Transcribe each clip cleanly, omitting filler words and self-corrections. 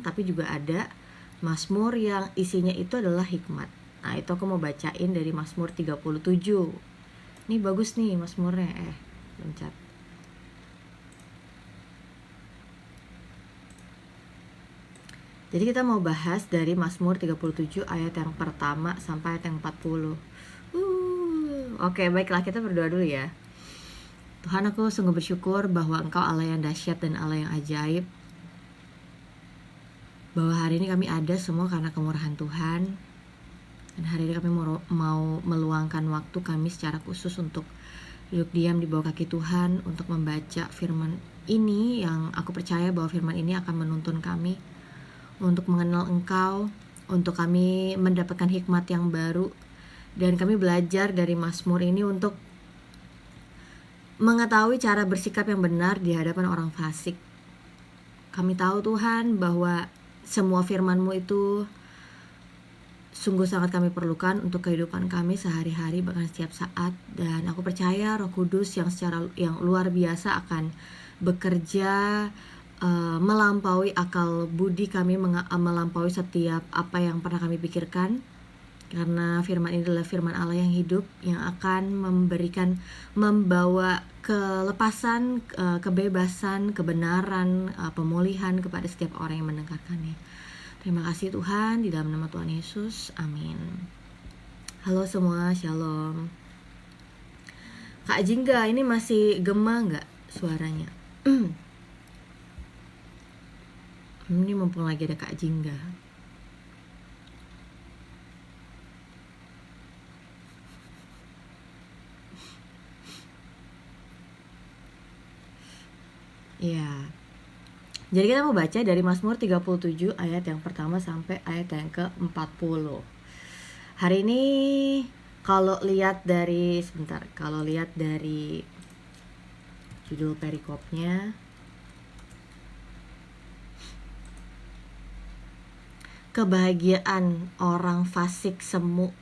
tapi juga ada Mazmur yang isinya itu adalah hikmat. Nah, itu aku mau bacain dari Mazmur 37. Ini bagus nih Mazmurnya. Bentar. Jadi kita mau bahas dari Mazmur 37 ayat yang pertama sampai ayat yang 40. Oke, baiklah, kita berdoa dulu ya. Tuhan, aku sungguh bersyukur bahwa Engkau Allah yang dahsyat dan Allah yang ajaib. Bahwa hari ini kami ada semua karena kemurahan Tuhan. Dan hari ini kami mau meluangkan waktu kami secara khusus untuk duduk diam di bawah kaki Tuhan, untuk membaca firman ini yang aku percaya bahwa firman ini akan menuntun kami untuk mengenal Engkau, untuk kami mendapatkan hikmat yang baru. Dan kami belajar dari Mazmur ini untuk mengetahui cara bersikap yang benar di hadapan orang fasik. Kami tahu Tuhan bahwa semua firman-Mu itu sungguh sangat kami perlukan untuk kehidupan kami sehari-hari, bahkan setiap saat. Dan aku percaya Roh Kudus yang luar biasa akan bekerja melampaui akal budi kami, melampaui setiap apa yang pernah kami pikirkan. Karena firman ini adalah firman Allah yang hidup, yang akan membawa kelepasan, kebebasan, kebenaran, pemulihan kepada setiap orang yang mendengarkannya. Terima kasih Tuhan, di dalam nama Tuhan Yesus, amin. Halo semua, shalom. Kak Jingga, ini masih gema nggak suaranya? Ini mumpung lagi ada Kak Jingga. Ya. Jadi kita mau baca dari Mazmur 37 ayat yang pertama sampai ayat yang ke-40. Hari ini kalau lihat dari judul perikopnya, kebahagiaan orang fasik semu.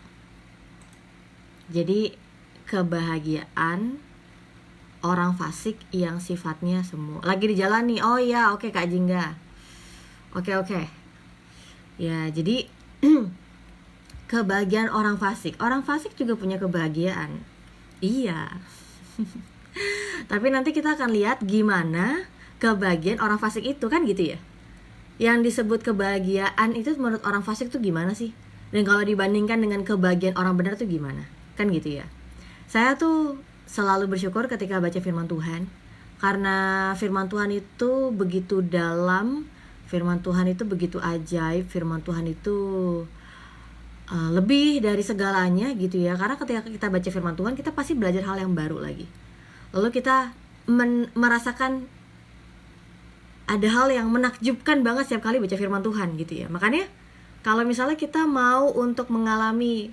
Jadi kebahagiaan orang fasik yang sifatnya semu. Lagi di jalan nih. Oh iya, oke Kak Jingga. Oke. Ya, jadi kebahagiaan orang fasik. Orang fasik juga punya kebahagiaan. Iya. Tapi nanti kita akan lihat gimana kebahagiaan orang fasik itu, kan gitu ya. Yang disebut kebahagiaan itu menurut orang fasik tuh gimana sih? Dan kalau dibandingkan dengan kebahagiaan orang benar tuh gimana? Kan gitu ya. Saya tuh selalu bersyukur ketika baca firman Tuhan, karena firman Tuhan itu begitu dalam, firman Tuhan itu begitu ajaib, firman Tuhan itu lebih dari segalanya gitu ya. Karena ketika kita baca firman Tuhan, kita pasti belajar hal yang baru lagi. Lalu kita merasakan ada hal yang menakjubkan banget setiap kali baca firman Tuhan gitu ya. Makanya kalau misalnya kita mau untuk mengalami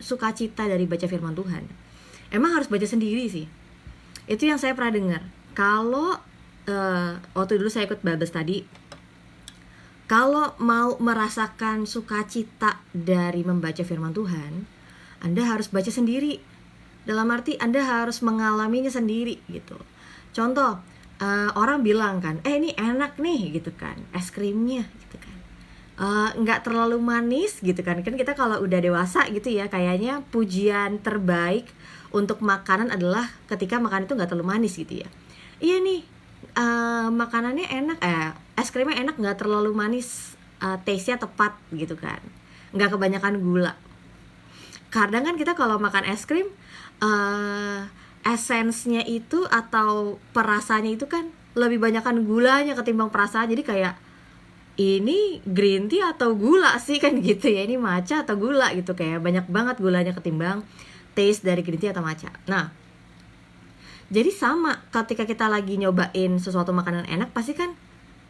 sukacita dari baca firman Tuhan, emang harus baca sendiri sih. Itu yang saya pernah dengar. Kalau waktu dulu saya ikut Bible study, kalau mau merasakan sukacita dari membaca firman Tuhan, Anda harus baca sendiri. Dalam arti Anda harus mengalaminya sendiri gitu. Contoh, orang bilang kan, ini enak nih gitu kan, es krimnya gitu kan, nggak terlalu manis gitu kan. Kan kita kalau udah dewasa gitu ya, kayaknya pujian terbaik untuk makanan adalah ketika makanan itu nggak terlalu manis gitu ya. Iya nih, makanannya enak, es krimnya enak, nggak terlalu manis, taste-nya tepat gitu kan, nggak kebanyakan gula. Kadang kan kita kalau makan es krim, esensnya itu atau perasaannya itu kan lebih banyakan gulanya ketimbang perasaan. Jadi kayak ini green tea atau gula sih kan gitu ya, ini matcha atau gula gitu, kayak banyak banget gulanya ketimbang taste dari green tea atau matcha. Nah, jadi sama ketika kita lagi nyobain sesuatu makanan enak, pasti kan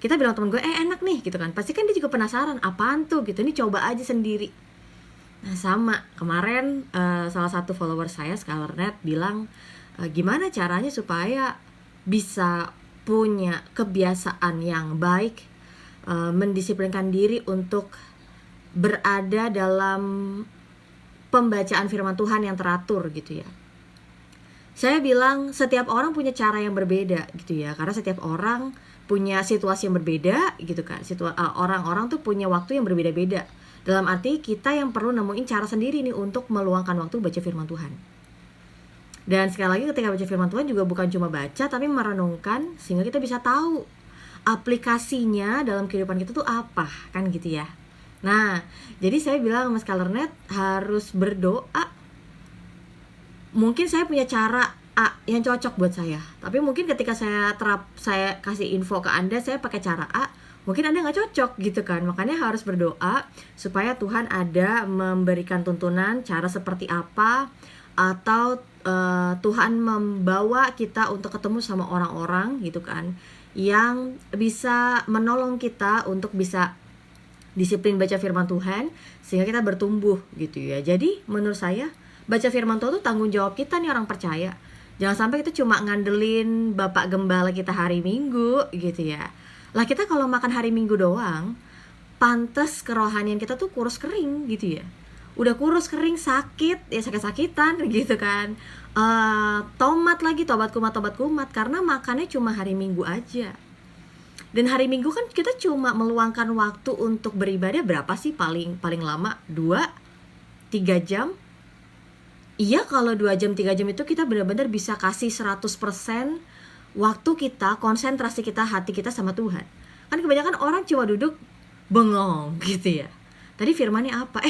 kita bilang temen gue, enak nih gitu kan, pasti kan dia juga penasaran, apaan tuh gitu, ini coba aja sendiri. Nah sama, kemarin salah satu follower saya, Scholarnet, bilang gimana caranya supaya bisa punya kebiasaan yang baik, mendisiplinkan diri untuk berada dalam pembacaan firman Tuhan yang teratur gitu ya. Saya bilang setiap orang punya cara yang berbeda gitu ya, karena setiap orang punya situasi yang berbeda gitu kan. Orang-orang tuh punya waktu yang berbeda-beda. Dalam arti kita yang perlu nemuin cara sendiri nih untuk meluangkan waktu baca firman Tuhan. Dan sekali lagi ketika baca firman Tuhan juga bukan cuma baca, tapi merenungkan sehingga kita bisa tahu aplikasinya dalam kehidupan kita tuh apa, kan gitu ya. Nah, jadi saya bilang sama Scholarnet harus berdoa. Mungkin saya punya cara A yang cocok buat saya, tapi mungkin ketika saya kasih info ke Anda, saya pakai cara A, mungkin Anda nggak cocok gitu kan. Makanya harus berdoa supaya Tuhan ada memberikan tuntunan cara seperti apa, atau Tuhan membawa kita untuk ketemu sama orang-orang gitu kan, yang bisa menolong kita untuk bisa disiplin baca firman Tuhan sehingga kita bertumbuh gitu ya. Jadi menurut saya baca firman Tuhan itu tanggung jawab kita nih orang percaya. Jangan sampai kita cuma ngandelin Bapak Gembala kita hari Minggu gitu ya. Lah kita kalau makan hari Minggu doang, pantes kerohanian kita tuh kurus kering gitu ya. Udah kurus kering, sakit, ya sakit-sakitan gitu kan. Tobat kumat karena makannya cuma hari Minggu aja. Dan hari Minggu kan kita cuma meluangkan waktu untuk beribadah berapa sih, paling lama 2-3 jam. Iya, kalau 2 jam 3 jam itu kita benar-benar bisa kasih 100% waktu kita, konsentrasi kita, hati kita sama Tuhan. Kan kebanyakan orang cuma duduk bengong gitu ya. Tadi firmannya apa?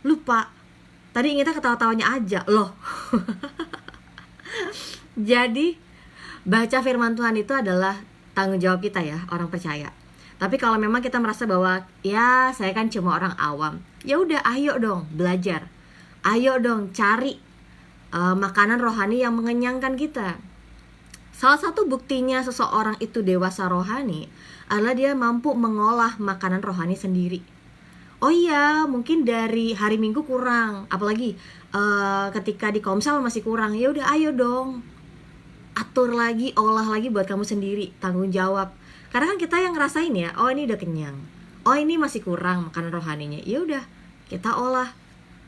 Lupa. Tadi ingetnya ketawa-tawanya aja loh. Jadi baca firman Tuhan itu adalah tanggung jawab kita ya, orang percaya. Tapi kalau memang kita merasa bahwa ya saya kan cuma orang awam, ya udah ayo dong belajar. Ayo dong cari makanan rohani yang mengenyangkan kita. Salah satu buktinya seseorang itu dewasa rohani adalah dia mampu mengolah makanan rohani sendiri. Oh iya, mungkin dari hari Minggu kurang, apalagi ketika di Komsel masih kurang. Ya udah ayo dong, atur lagi, olah lagi buat kamu sendiri, tanggung jawab. Karena kan kita yang ngerasain ya, oh ini udah kenyang, oh ini masih kurang makanan rohaninya. Ya udah, kita olah.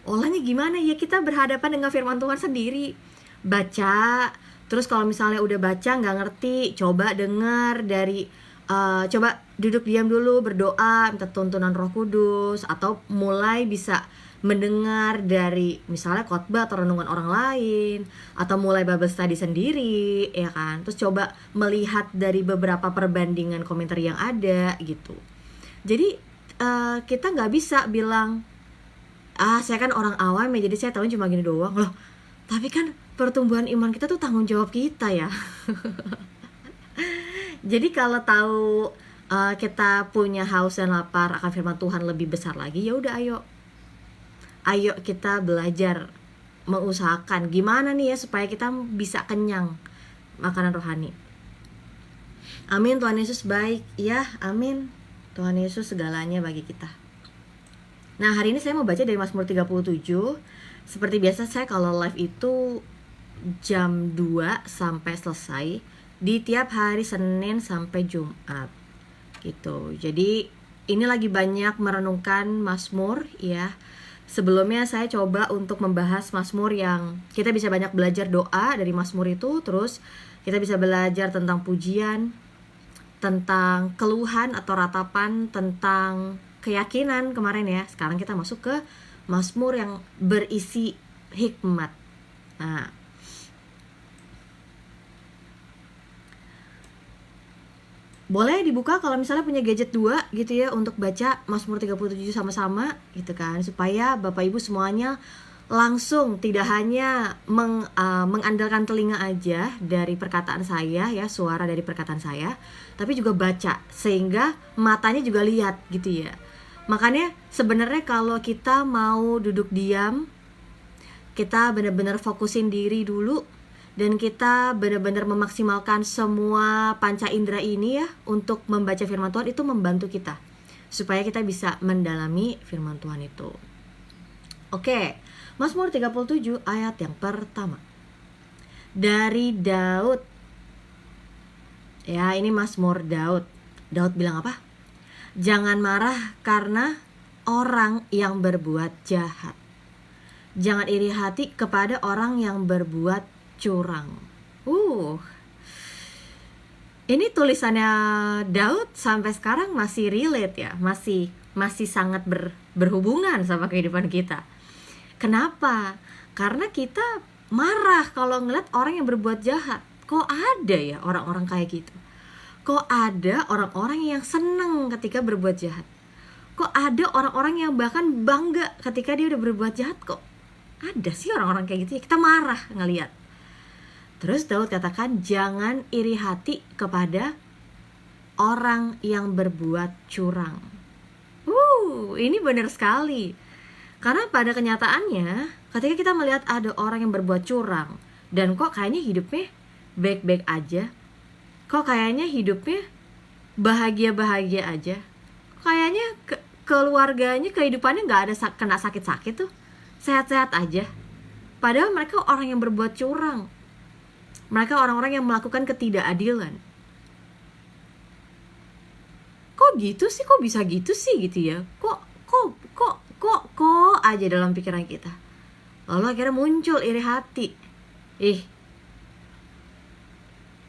Olahnya gimana ya? Kita berhadapan dengan firman Tuhan sendiri. Baca, terus kalau misalnya udah baca nggak ngerti, coba dengar dari coba duduk diam dulu, berdoa, minta tuntunan Roh Kudus, atau mulai bisa mendengar dari misalnya khotbah atau renungan orang lain, atau mulai Bible study sendiri, ya kan. Terus coba melihat dari beberapa perbandingan komentar yang ada gitu. Jadi kita nggak bisa bilang saya kan orang awam ya, jadi saya tahu cuma gini doang loh. Tapi kan pertumbuhan iman kita tuh tanggung jawab kita ya. Jadi kalau tahu kita punya haus dan lapar akan firman Tuhan lebih besar lagi, ya udah ayo kita belajar, mengusahakan gimana nih ya supaya kita bisa kenyang makanan rohani. Amin. Tuhan Yesus baik ya, amin. Tuhan Yesus segalanya bagi kita. Nah, hari ini saya mau baca dari Mazmur 37. Seperti biasa saya kalau live itu jam 2 sampai selesai di tiap hari Senin sampai Jumat gitu. Jadi ini lagi banyak merenungkan Mazmur ya. Sebelumnya saya coba untuk membahas Mazmur yang kita bisa banyak belajar doa dari Mazmur itu. Terus kita bisa belajar tentang pujian, tentang keluhan atau ratapan, tentang keyakinan kemarin ya. Sekarang kita masuk ke Mazmur yang berisi hikmat. Nah, boleh dibuka kalau misalnya punya gadget 2 gitu ya, untuk baca Mazmur 37 sama-sama gitu kan, supaya Bapak Ibu semuanya langsung tidak hanya mengandalkan telinga aja dari perkataan saya ya, suara dari perkataan saya, tapi juga baca sehingga matanya juga lihat gitu ya. Makanya sebenarnya kalau kita mau duduk diam, kita benar-benar fokusin diri dulu, dan kita benar-benar memaksimalkan semua panca indera ini ya untuk membaca firman Tuhan, itu membantu kita supaya kita bisa mendalami firman Tuhan itu. Oke, Mazmur 37 ayat yang pertama. Dari Daud. Ya, ini Mazmur Daud. Daud bilang apa? Jangan marah karena orang yang berbuat jahat. Jangan iri hati kepada orang yang berbuat curang. Ini tulisannya Daud sampai sekarang masih relate ya, masih sangat berhubungan sama kehidupan kita. Kenapa? Karena kita marah kalau ngeliat orang yang berbuat jahat. Kok ada ya orang-orang kayak gitu? Kok ada orang-orang yang seneng ketika berbuat jahat? Kok ada orang-orang yang bahkan bangga ketika dia udah berbuat jahat? Kok ada sih orang-orang kayak gitu ya? Kita marah ngeliat. Terus Daud katakan, jangan iri hati kepada orang yang berbuat curang. Ini benar sekali. Karena pada kenyataannya, ketika kita melihat ada orang yang berbuat curang, dan kok kayaknya hidupnya baik-baik aja, kok kayaknya hidupnya bahagia-bahagia aja, kayaknya keluarganya, kehidupannya gak ada kena sakit-sakit tuh, sehat-sehat aja. Padahal mereka orang yang berbuat curang. Mereka orang-orang yang melakukan ketidakadilan. Kok gitu sih? Kok bisa gitu sih gitu ya? Kok aja dalam pikiran kita. Lalu akhirnya muncul iri hati.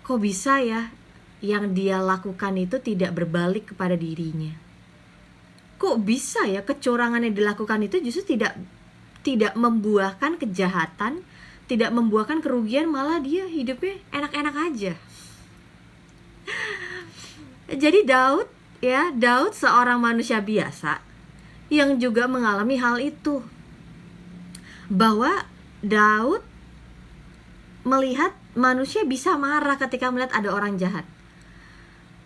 Kok bisa ya yang dia lakukan itu tidak berbalik kepada dirinya? Kok bisa ya kecurangan yang dilakukan itu justru tidak membuahkan kejahatan, tidak membuahkan kerugian, malah dia hidupnya enak-enak aja. Jadi Daud seorang manusia biasa yang juga mengalami hal itu. Bahwa Daud melihat manusia bisa marah ketika melihat ada orang jahat.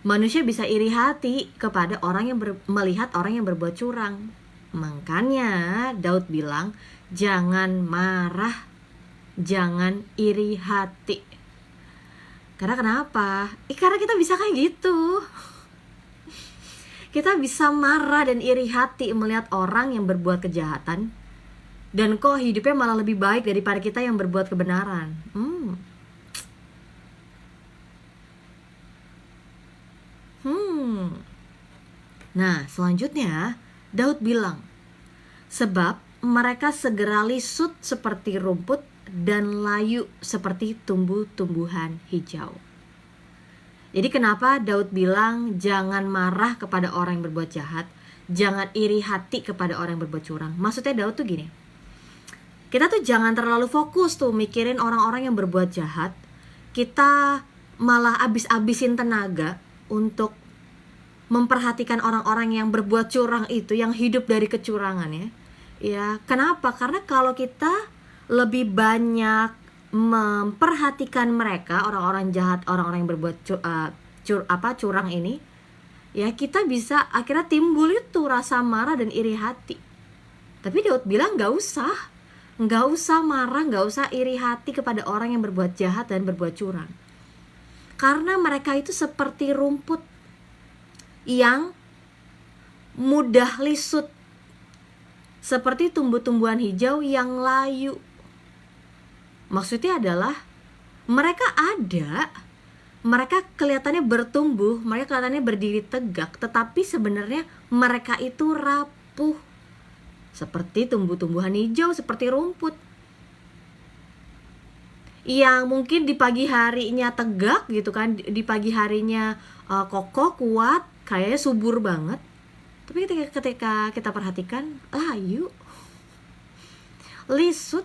Manusia bisa iri hati kepada orang yang melihat orang yang berbuat curang. Makanya Daud bilang, jangan marah, jangan iri hati. Karena kenapa? Karena kita bisa kayak gitu. Kita bisa marah dan iri hati melihat orang yang berbuat kejahatan, dan kok hidupnya malah lebih baik daripada kita yang berbuat kebenaran. Nah, selanjutnya Daud bilang, sebab mereka segera lisut seperti rumput dan layu seperti tumbuh-tumbuhan hijau. Jadi kenapa Daud bilang jangan marah kepada orang yang berbuat jahat, jangan iri hati kepada orang yang berbuat curang? Maksudnya Daud tuh gini, kita tuh jangan terlalu fokus tuh mikirin orang-orang yang berbuat jahat. Kita malah abis-abisin tenaga untuk memperhatikan orang-orang yang berbuat curang itu, yang hidup dari kecurangannya. Ya, kenapa? Karena kalau kita lebih banyak memperhatikan mereka, orang-orang jahat, orang-orang yang berbuat curang ini, ya kita bisa akhirnya timbul itu rasa marah dan iri hati. Tapi Daud bilang nggak usah marah, nggak usah iri hati kepada orang yang berbuat jahat dan berbuat curang. Karena mereka itu seperti rumput yang mudah lisut, seperti tumbuh-tumbuhan hijau yang layu. Maksudnya adalah mereka kelihatannya bertumbuh, mereka kelihatannya berdiri tegak, tetapi sebenarnya mereka itu rapuh, seperti tumbuh-tumbuhan hijau, seperti rumput yang mungkin di pagi harinya tegak gitu kan, di pagi harinya kokoh, kuat, kayaknya subur banget, tapi ketika kita perhatikan layu, lisut.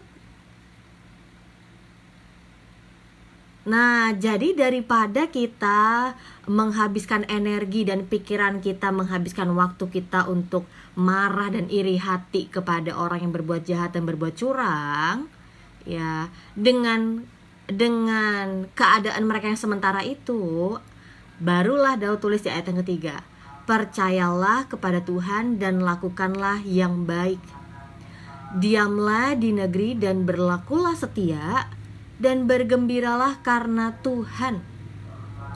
Nah, jadi daripada kita menghabiskan energi dan pikiran kita, menghabiskan waktu kita untuk marah dan iri hati kepada orang yang berbuat jahat dan berbuat curang, ya, dengan keadaan mereka yang sementara itu, barulah Daud tulis di ayat yang ketiga, percayalah kepada Tuhan dan lakukanlah yang baik. Diamlah di negeri dan berlakulah setia, dan bergembiralah karena Tuhan,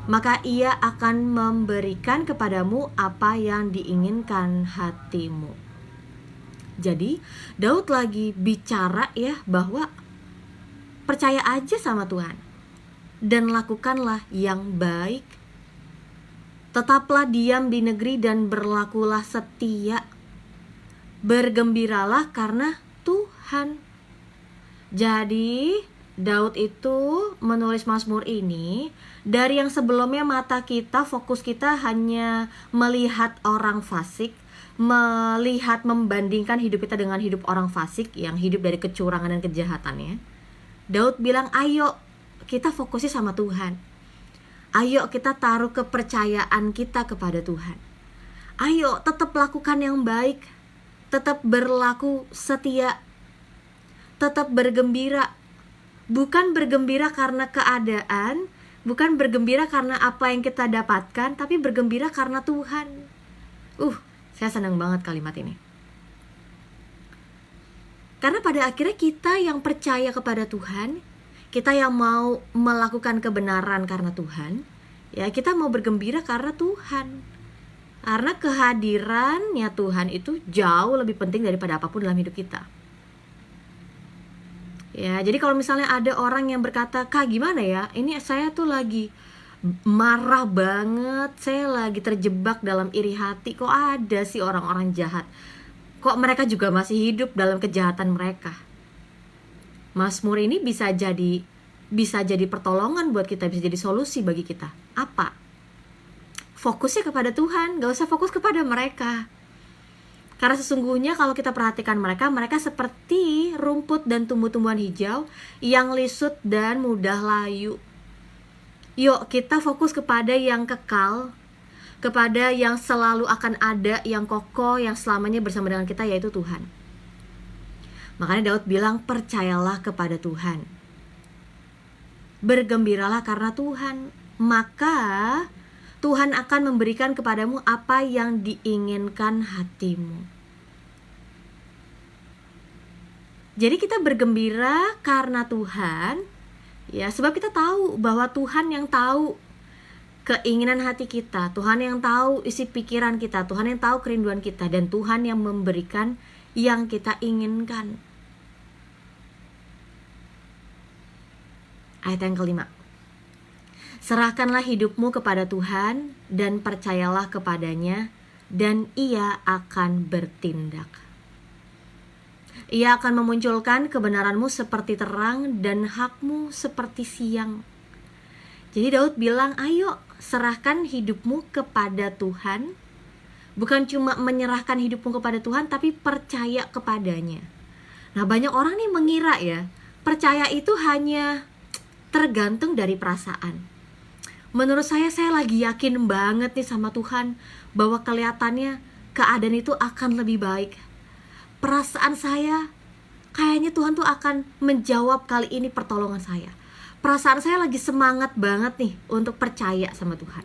maka Ia akan memberikan kepadamu apa yang diinginkan hatimu. Jadi Daud lagi bicara ya bahwa percaya aja sama Tuhan dan lakukanlah yang baik. Tetaplah diam di negeri dan berlakulah setia. Bergembiralah karena Tuhan. Jadi Daud itu menulis Mazmur ini dari yang sebelumnya mata kita, fokus kita hanya melihat orang fasik, melihat membandingkan hidup kita dengan hidup orang fasik yang hidup dari kecurangan dan kejahatannya. Daud bilang, ayo kita fokusnya sama Tuhan. Ayo kita taruh kepercayaan kita kepada Tuhan. Ayo tetap lakukan yang baik, tetap berlaku setia, tetap bergembira. Bukan bergembira karena keadaan, bukan bergembira karena apa yang kita dapatkan, tapi bergembira karena Tuhan. Saya senang banget kalimat ini. Karena pada akhirnya kita yang percaya kepada Tuhan, kita yang mau melakukan kebenaran karena Tuhan, ya kita mau bergembira karena Tuhan. Karena kehadirannya Tuhan itu jauh lebih penting daripada apapun dalam hidup kita. Ya, jadi kalau misalnya ada orang yang berkata, Kak gimana ya, ini saya tuh lagi marah banget, saya lagi terjebak dalam iri hati, kok ada sih orang-orang jahat, kok mereka juga masih hidup dalam kejahatan mereka. Mazmur ini bisa jadi pertolongan buat kita, bisa jadi solusi bagi kita. Apa? Fokusnya kepada Tuhan, gak usah fokus kepada mereka. Karena sesungguhnya kalau kita perhatikan mereka seperti rumput dan tumbuh-tumbuhan hijau yang lisut dan mudah layu. Yuk kita fokus kepada yang kekal, kepada yang selalu akan ada, yang kokoh, yang selamanya bersama dengan kita, yaitu Tuhan. Makanya Daud bilang, percayalah kepada Tuhan, bergembiralah karena Tuhan, maka Tuhan akan memberikan kepadamu apa yang diinginkan hatimu. Jadi kita bergembira karena Tuhan, ya, sebab kita tahu bahwa Tuhan yang tahu keinginan hati kita, Tuhan yang tahu isi pikiran kita, Tuhan yang tahu kerinduan kita, dan Tuhan yang memberikan yang kita inginkan. Ayat yang kelima, serahkanlah hidupmu kepada Tuhan dan percayalah kepadanya, dan Ia akan bertindak. Ia akan memunculkan kebenaranmu seperti terang dan hakmu seperti siang. Jadi Daud bilang, ayo serahkan hidupmu kepada Tuhan. Bukan cuma menyerahkan hidupmu kepada Tuhan, tapi percaya kepadanya. Nah, banyak orang nih mengira ya, percaya itu hanya tergantung dari perasaan. Menurut saya lagi yakin banget nih sama Tuhan bahwa kelihatannya keadaan itu akan lebih baik. Perasaan saya kayaknya Tuhan tuh akan menjawab kali ini pertolongan saya. Perasaan saya lagi semangat banget nih untuk percaya sama Tuhan.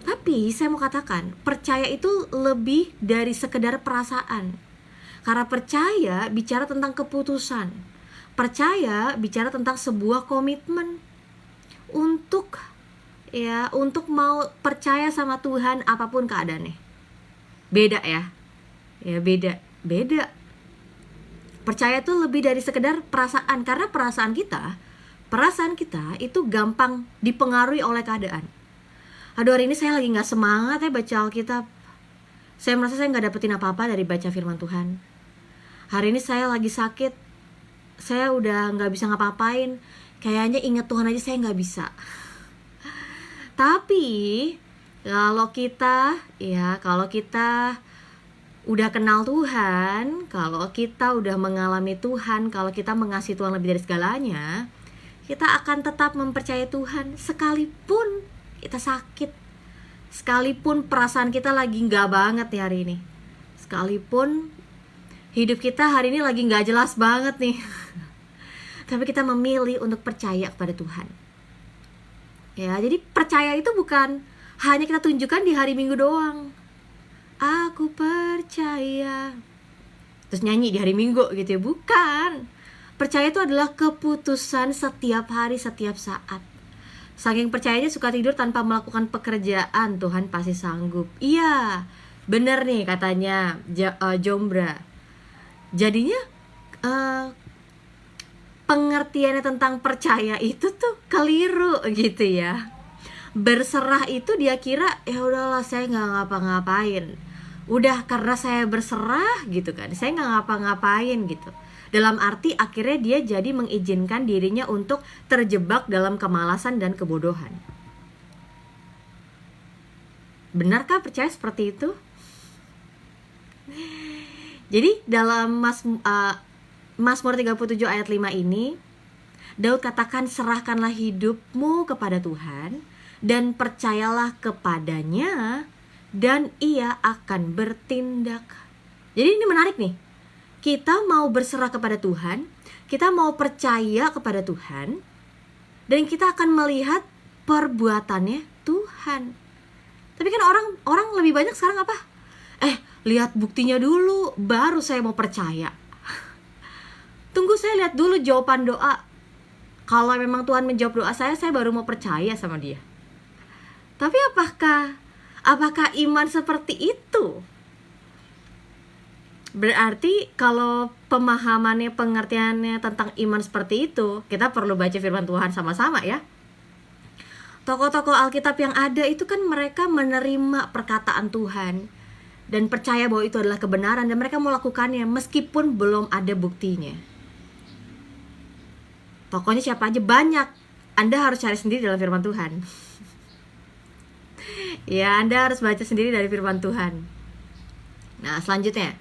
Tapi saya mau katakan, percaya itu lebih dari sekedar perasaan. Karena percaya bicara tentang keputusan. Percaya bicara tentang sebuah komitmen untuk mau percaya sama Tuhan apapun keadaannya. Beda ya. Ya beda. Percaya itu lebih dari sekedar perasaan, karena perasaan kita itu gampang dipengaruhi oleh keadaan. Aduh, hari ini saya lagi gak semangat ya baca Alkitab. Saya merasa saya gak dapetin apa-apa dari baca firman Tuhan. Hari ini saya lagi sakit, saya udah gak bisa ngapa-ngapain. Kayaknya ingat Tuhan aja saya gak bisa. Tapi kalau kita udah kenal Tuhan, kalau kita udah mengalami Tuhan, kalau kita mengasihi Tuhan lebih dari segalanya, kita akan tetap mempercayai Tuhan sekalipun kita sakit, sekalipun perasaan kita lagi gak banget nih hari ini, sekalipun hidup kita hari ini lagi gak jelas banget nih. Tapi kita memilih untuk percaya kepada Tuhan. Ya, jadi percaya itu bukan hanya kita tunjukkan di hari Minggu doang. Aku percaya, terus nyanyi di hari Minggu gitu ya. Bukan. Percaya itu adalah keputusan setiap hari, setiap saat. Saking percayanya suka tidur tanpa melakukan pekerjaan, Tuhan pasti sanggup. Iya, bener nih katanya Jombra. Jadinya pengertiannya tentang percaya itu tuh keliru gitu ya. Berserah itu dia kira ya udahlah saya nggak ngapa-ngapain. Udah karena saya berserah gitu kan, saya nggak ngapa-ngapain gitu. Dalam arti akhirnya dia jadi mengizinkan dirinya untuk terjebak dalam kemalasan dan kebodohan. Benarkah percaya seperti itu? Jadi dalam Mazmur 37 ayat 5 ini, Daud katakan, serahkanlah hidupmu kepada Tuhan dan percayalah kepadanya dan ia akan bertindak. Jadi ini menarik nih. Kita mau berserah kepada Tuhan, kita mau percaya kepada Tuhan, dan kita akan melihat perbuatannya Tuhan. Tapi kan orang lebih banyak sekarang apa? Lihat buktinya dulu, baru saya mau percaya. Tunggu saya lihat dulu jawaban doa. Kalau memang Tuhan menjawab doa saya baru mau percaya sama dia. Tapi apakah iman seperti itu? Berarti kalau pemahamannya, pengertiannya tentang iman seperti itu, kita perlu baca firman Tuhan sama-sama ya. Tokoh-tokoh Alkitab yang ada itu kan mereka menerima perkataan Tuhan dan percaya bahwa itu adalah kebenaran, dan mereka melakukannya meskipun belum ada buktinya. Tokohnya siapa aja? Banyak. Anda harus cari sendiri dalam firman Tuhan. Ya, Anda harus baca sendiri dari firman Tuhan. Nah, selanjutnya.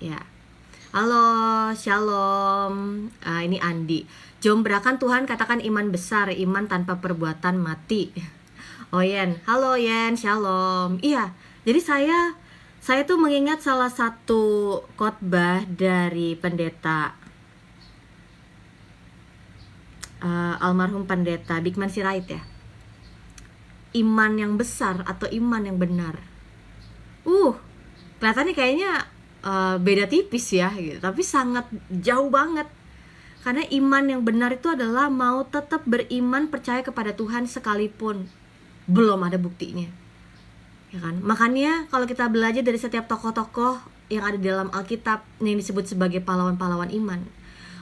Ya. Halo, shalom. Ini Andi. Jombrakan Tuhan katakan iman besar, iman tanpa perbuatan mati. Oh Yen, halo Yen, shalom. Iya, jadi saya tuh mengingat salah satu khotbah dari pendeta almarhum pendeta Bigman Sirait ya. Iman yang besar atau iman yang benar. Kelihatannya kayaknya beda tipis ya gitu, tapi sangat jauh banget. Karena iman yang benar itu adalah mau tetap beriman, percaya kepada Tuhan sekalipun belum ada buktinya. Ya kan? Makanya kalau kita belajar dari setiap tokoh-tokoh yang ada di dalam Alkitab yang disebut sebagai pahlawan-pahlawan iman,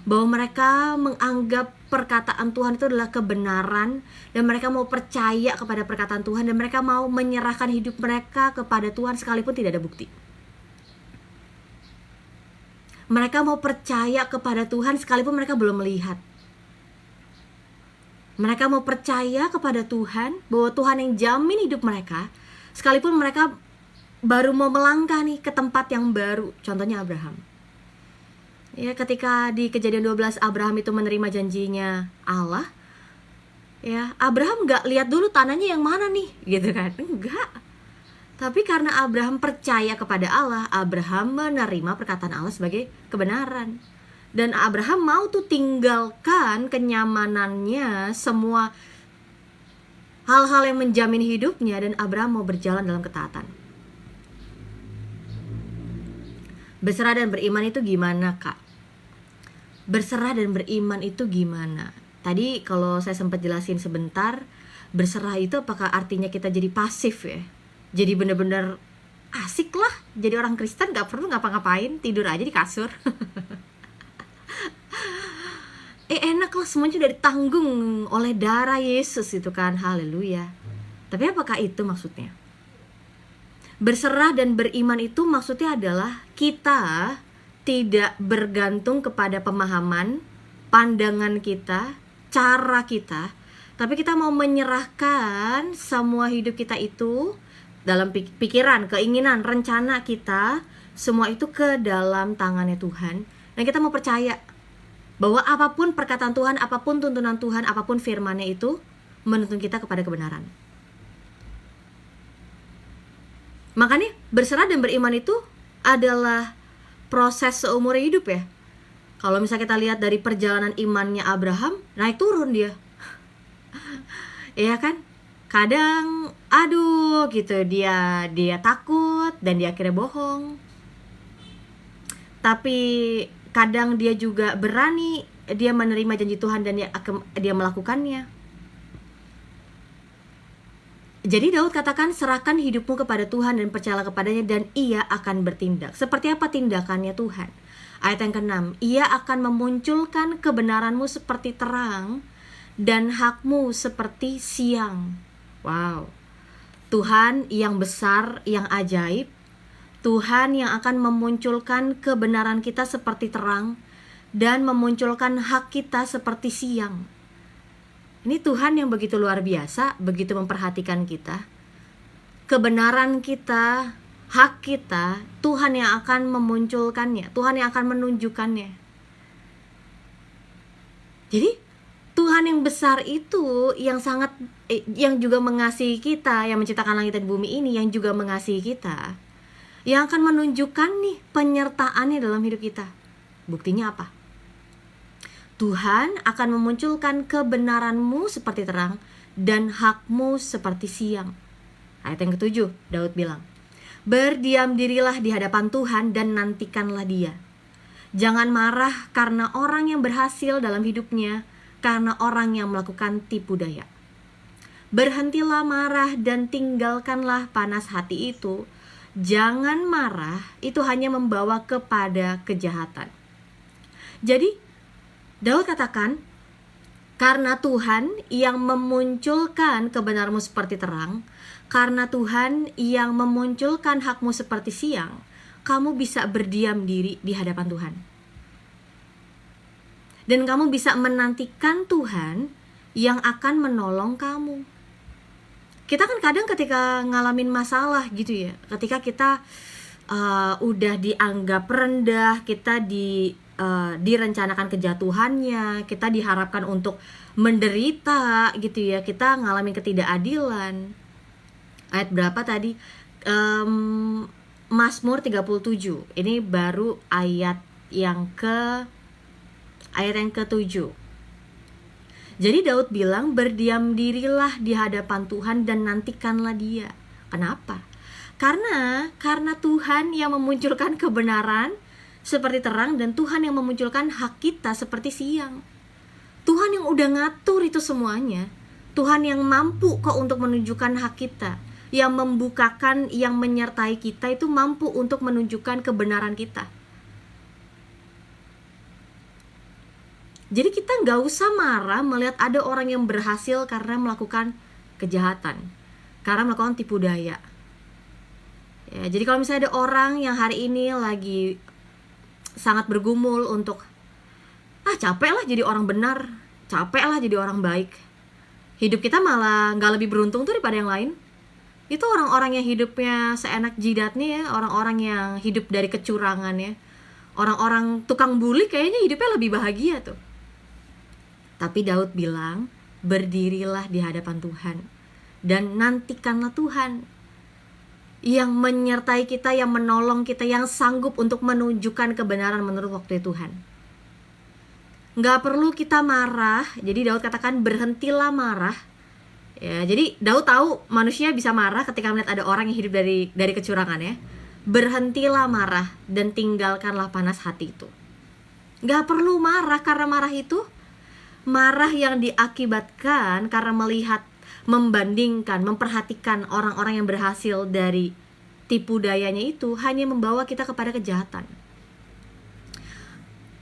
bahwa mereka menganggap perkataan Tuhan itu adalah kebenaran, dan mereka mau percaya kepada perkataan Tuhan, dan mereka mau menyerahkan hidup mereka kepada Tuhan sekalipun tidak ada bukti. Mereka mau percaya kepada Tuhan sekalipun mereka belum melihat. Mereka mau percaya kepada Tuhan, bahwa Tuhan yang jamin hidup mereka, sekalipun mereka baru mau melangkah nih ke tempat yang baru. Contohnya Abraham. Ya, ketika di Kejadian 12 Abraham itu menerima janjinya Allah, ya Abraham gak lihat dulu tanahnya yang mana nih, gitu kan? Enggak. Tapi karena Abraham percaya kepada Allah, Abraham menerima perkataan Allah sebagai kebenaran. Dan Abraham mau tuh tinggalkan kenyamanannya, semua hal-hal yang menjamin hidupnya, dan Abraham mau berjalan dalam ketaatan. Berserah dan beriman itu gimana, Kak? Berserah dan beriman itu gimana? Tadi kalau saya sempat jelasin sebentar, berserah itu apakah artinya kita jadi pasif ya? Jadi bener-bener asik lah jadi orang Kristen, gak perlu ngapa-ngapain, tidur aja di kasur. Enak lah, semuanya udah ditanggung oleh darah Yesus itu kan, haleluya. Tapi apakah itu maksudnya? Berserah dan beriman itu maksudnya adalah kita tidak bergantung kepada pemahaman, pandangan kita, cara kita, tapi kita mau menyerahkan semua hidup kita itu dalam pikiran, keinginan, rencana kita, semua itu ke dalam tangannya Tuhan. Dan kita mau percaya bahwa apapun perkataan Tuhan, apapun tuntunan Tuhan, apapun firman-Nya itu menuntun kita kepada kebenaran. Makanya berserah dan beriman itu adalah proses seumur hidup ya. Kalau misalnya kita lihat dari perjalanan imannya Abraham, naik turun dia. Iya kan? Kadang aduh gitu, dia takut dan dia akhirnya bohong. Tapi kadang dia juga berani, dia menerima janji Tuhan dan dia melakukannya. Jadi Daud katakan, serahkan hidupmu kepada Tuhan dan percayalah kepadanya dan ia akan bertindak. Seperti apa tindakannya Tuhan? Ayat yang ke-6, ia akan memunculkan kebenaranmu seperti terang dan hakmu seperti siang. Wow, Tuhan yang besar, yang ajaib, Tuhan yang akan memunculkan kebenaran kita seperti terang dan memunculkan hak kita seperti siang. Ini Tuhan yang begitu luar biasa, begitu memperhatikan kita. Kebenaran kita, hak kita, Tuhan yang akan memunculkannya, Tuhan yang akan menunjukkannya. Jadi Tuhan yang besar itu, yang juga mengasihi kita, yang menciptakan langit dan bumi ini, yang juga mengasihi kita, yang akan menunjukkan nih penyertaannya dalam hidup kita. Buktinya apa? Tuhan akan memunculkan kebenaranmu seperti terang dan hakmu seperti siang. Ayat yang ke-7, Daud bilang, berdiam dirilah di hadapan Tuhan dan nantikanlah Dia. Jangan marah karena orang yang berhasil dalam hidupnya, karena orang yang melakukan tipu daya. Berhentilah marah dan tinggalkanlah panas hati itu. Jangan marah, itu hanya membawa kepada kejahatan. Jadi Daud katakan, karena Tuhan yang memunculkan kebenaranmu seperti terang, karena Tuhan yang memunculkan hakmu seperti siang, kamu bisa berdiam diri di hadapan Tuhan. Dan kamu bisa menantikan Tuhan yang akan menolong kamu. Kita kan kadang ketika ngalamin masalah gitu ya, ketika kita udah dianggap rendah, kita direncanakan kejatuhannya, kita diharapkan untuk menderita gitu ya, kita ngalamin ketidakadilan. Ayat berapa tadi? Mazmur 37. Ini baru ayat yang ke-7. Jadi Daud bilang, berdiam dirilah di hadapan Tuhan dan nantikanlah Dia. Kenapa? Karena Tuhan yang memunculkan kebenaran seperti terang, dan Tuhan yang memunculkan hak kita seperti siang. Tuhan yang udah ngatur itu semuanya. Tuhan yang mampu kok untuk menunjukkan hak kita, yang membukakan, yang menyertai kita itu mampu untuk menunjukkan kebenaran kita. Jadi kita gak usah marah melihat ada orang yang berhasil karena melakukan kejahatan, karena melakukan tipu daya ya. Jadi kalau misalnya ada orang yang hari ini lagi sangat bergumul untuk capek lah jadi orang benar, capek lah jadi orang baik, hidup kita malah gak lebih beruntung tuh daripada yang lain. Itu orang-orang yang hidupnya seenak jidatnya ya, orang-orang yang hidup dari kecurangan ya, orang-orang tukang bully kayaknya hidupnya lebih bahagia tuh. Tapi Daud bilang, berdirilah di hadapan Tuhan dan nantikanlah Tuhan yang menyertai kita, yang menolong kita, yang sanggup untuk menunjukkan kebenaran menurut waktu Tuhan. Gak perlu kita marah. Jadi Daud katakan berhentilah marah ya. Jadi Daud tahu manusia bisa marah ketika melihat ada orang yang hidup dari kecurangan ya. Berhentilah marah dan tinggalkanlah panas hati itu. Gak perlu marah, karena marah itu marah yang diakibatkan karena melihat, membandingkan, memperhatikan orang-orang yang berhasil dari tipu dayanya itu hanya membawa kita kepada kejahatan.